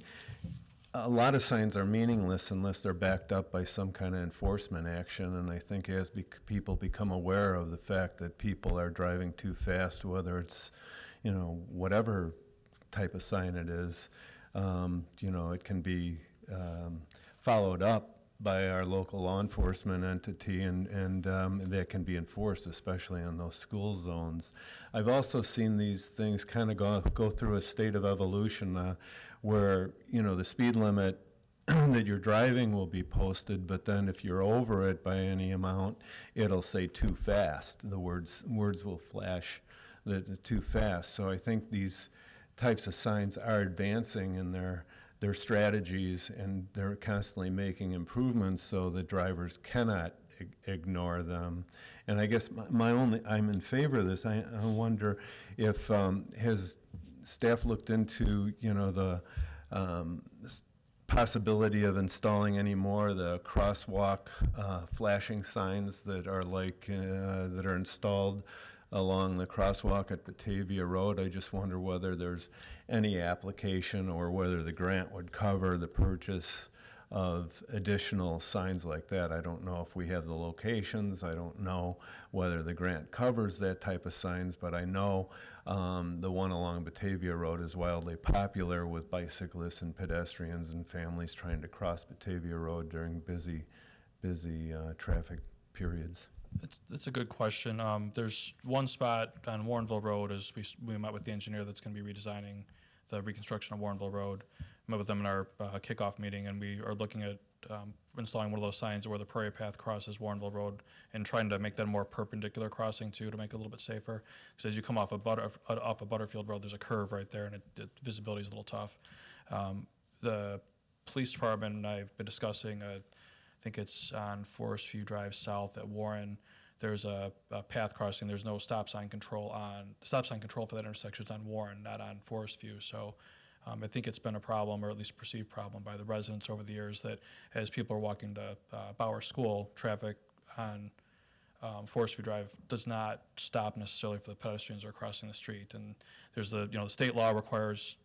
a lot of signs are meaningless unless they're backed up by some kind of enforcement action. And I think as people become aware of the fact that people are driving too fast, whether it's, whatever type of sign it is, it can be followed up by our local law enforcement entity, and that can be enforced, especially in those school zones. I've also seen these things kind of go through a state of evolution where, the speed limit that you're driving will be posted, but then if you're over it by any amount, it'll say too fast. The words will flash too fast. So I think these types of signs are advancing in their strategies, and they're constantly making improvements so the drivers cannot ignore them. And I guess I'm in favor of this. I wonder if has staff looked into the possibility of installing any more of the crosswalk flashing signs that are that are installed along the crosswalk at Batavia Road. I just wonder whether there's any application or whether the grant would cover the purchase of additional signs like that. I don't know if we have the locations. I don't know whether the grant covers that type of signs, but I know the one along Batavia Road is wildly popular with bicyclists and pedestrians and families trying to cross Batavia Road during busy traffic periods. That's a good question. There's one spot on Warrenville Road, as we met with the engineer that's going to be redesigning the reconstruction of Warrenville Road. Met with them in our kickoff meeting, and we are looking at installing one of those signs where the Prairie Path crosses Warrenville Road, and trying to make that a more perpendicular crossing too, to make it a little bit safer. Because as you come off of Butterfield Road, there's a curve right there, and visibility is a little tough. The police department and I have been discussing I think it's on Forest View Drive South at Warren. There's a path crossing. There's no stop sign control for that intersection is on Warren, not on Forest View. So I think it's been a problem, or at least a perceived problem, by the residents over the years, that as people are walking to Bauer School, traffic on Forest View Drive does not stop necessarily for the pedestrians who are crossing the street. And there's the state law requires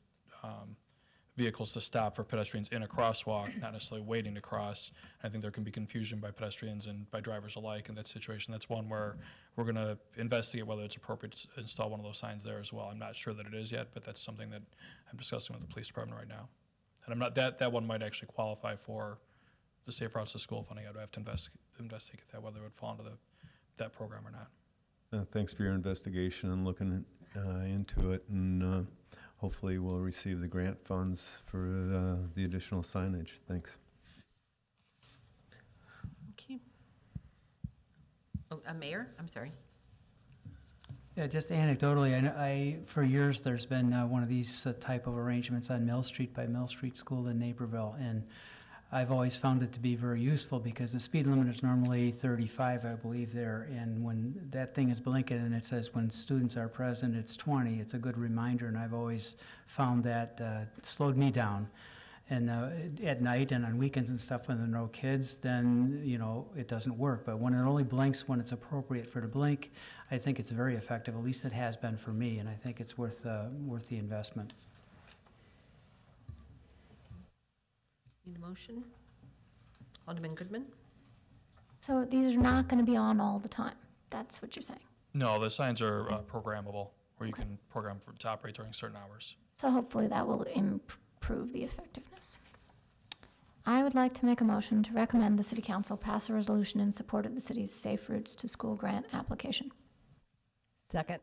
vehicles to stop for pedestrians in a crosswalk, not necessarily waiting to cross. I think there can be confusion by pedestrians and by drivers alike in that situation. That's one where we're going to investigate whether it's appropriate to install one of those signs there as well. I'm not sure that it is yet, but that's something that I'm discussing with the police department right now. And I'm not that one might actually qualify for the Safe Routes to School funding. I'd have to investigate that, whether it would fall into that program or not. Thanks for your investigation and looking into it, and hopefully we'll receive the grant funds for the additional signage. Thanks. Okay. Oh, Mayor, I'm sorry. Yeah, just anecdotally, for years there's been one of these type of arrangements on Mill Street by Mill Street School in Naperville, and I've always found it to be very useful because the speed limit is normally 35, I believe, there, and when that thing is blinking and it says when students are present, it's 20, it's a good reminder, and I've always found that slowed me down. And at night and on weekends and stuff when there are no kids, then, it doesn't work. But when it only blinks when it's appropriate for it to blink, I think it's very effective. At least it has been for me, and I think it's worth the investment. Need a motion? Alderman Goodman? So these are not going to be on all the time. That's what you're saying. No, the signs are programmable, where you can program for to operate during certain hours. So hopefully that will improve the effectiveness. I would like to make a motion to recommend the City Council pass a resolution in support of the city's Safe Routes to School grant application. Second.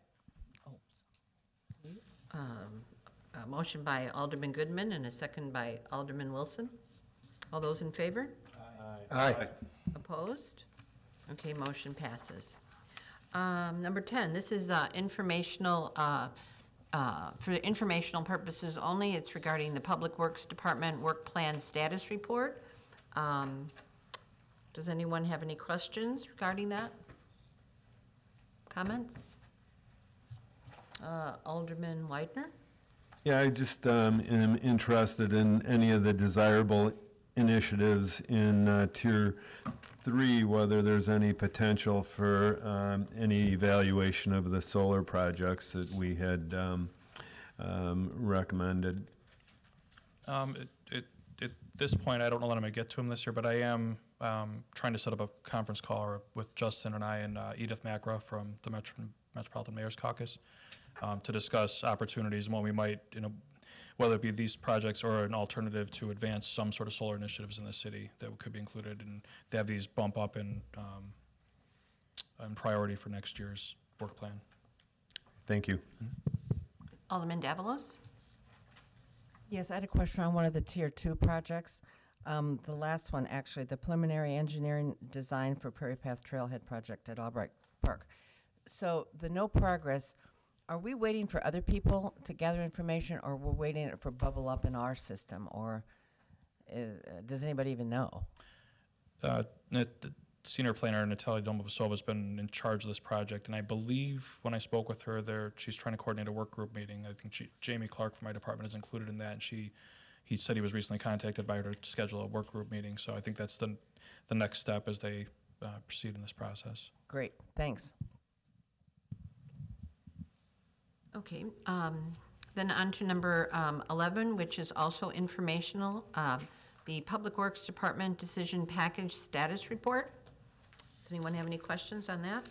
A motion by Alderman Goodman and a second by Alderman Wilson. All those in favor? Aye. Opposed? Okay, motion passes. Number 10, this is informational, for informational purposes only. It's regarding the Public Works Department Work Plan Status Report. Does anyone have any questions regarding that? Comments? Alderman Widener? Yeah, I just am interested in any of the desirable initiatives in Tier 3, whether there's any potential for any evaluation of the solar projects that we had recommended. At this point, I don't know that I'm going to get to them this year, but I am trying to set up a conference call with Justin and I and Edith Macra from the Metropolitan Mayor's Caucus to discuss opportunities and what we might, whether it be these projects or an alternative to advance some sort of solar initiatives in the city that could be included, and they have these bump up in priority for next year's work plan. Thank you. Alderman Davalos? Yes, I had a question on one of the Tier 2 projects. The last one, actually, the preliminary engineering design for Prairie Path Trailhead project at Albright Park. So the no progress, are we waiting for other people to gather information, or we're waiting for bubble up in our system, or does anybody even know? The senior planner, Natalia Domovasova, has been in charge of this project, and I believe when I spoke with her, she's trying to coordinate a work group meeting. I think Jamie Clark from my department is included in that, and he said he was recently contacted by her to schedule a work group meeting. So I think that's the next step as they proceed in this process. Great, thanks. Okay, then on to number 11, which is also informational, the Public Works Department Decision Package Status Report. Does anyone have any questions on that?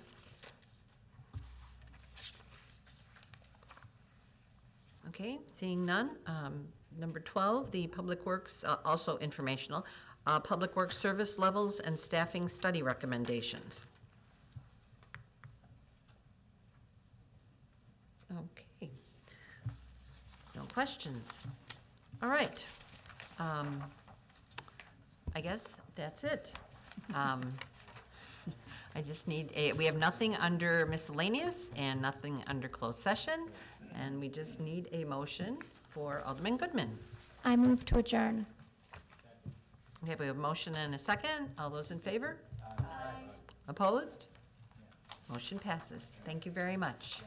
Okay, seeing none. Number 12, the Public Works, also informational, Public Works Service Levels and Staffing Study Recommendations. Okay. No questions. All right. I guess that's it. I just need we have nothing under miscellaneous and nothing under closed session, and we just need a motion for Alderman Goodman. I move to adjourn. Okay, we have a motion and a second. All those in favor? Aye. Opposed? Motion passes. Thank you very much.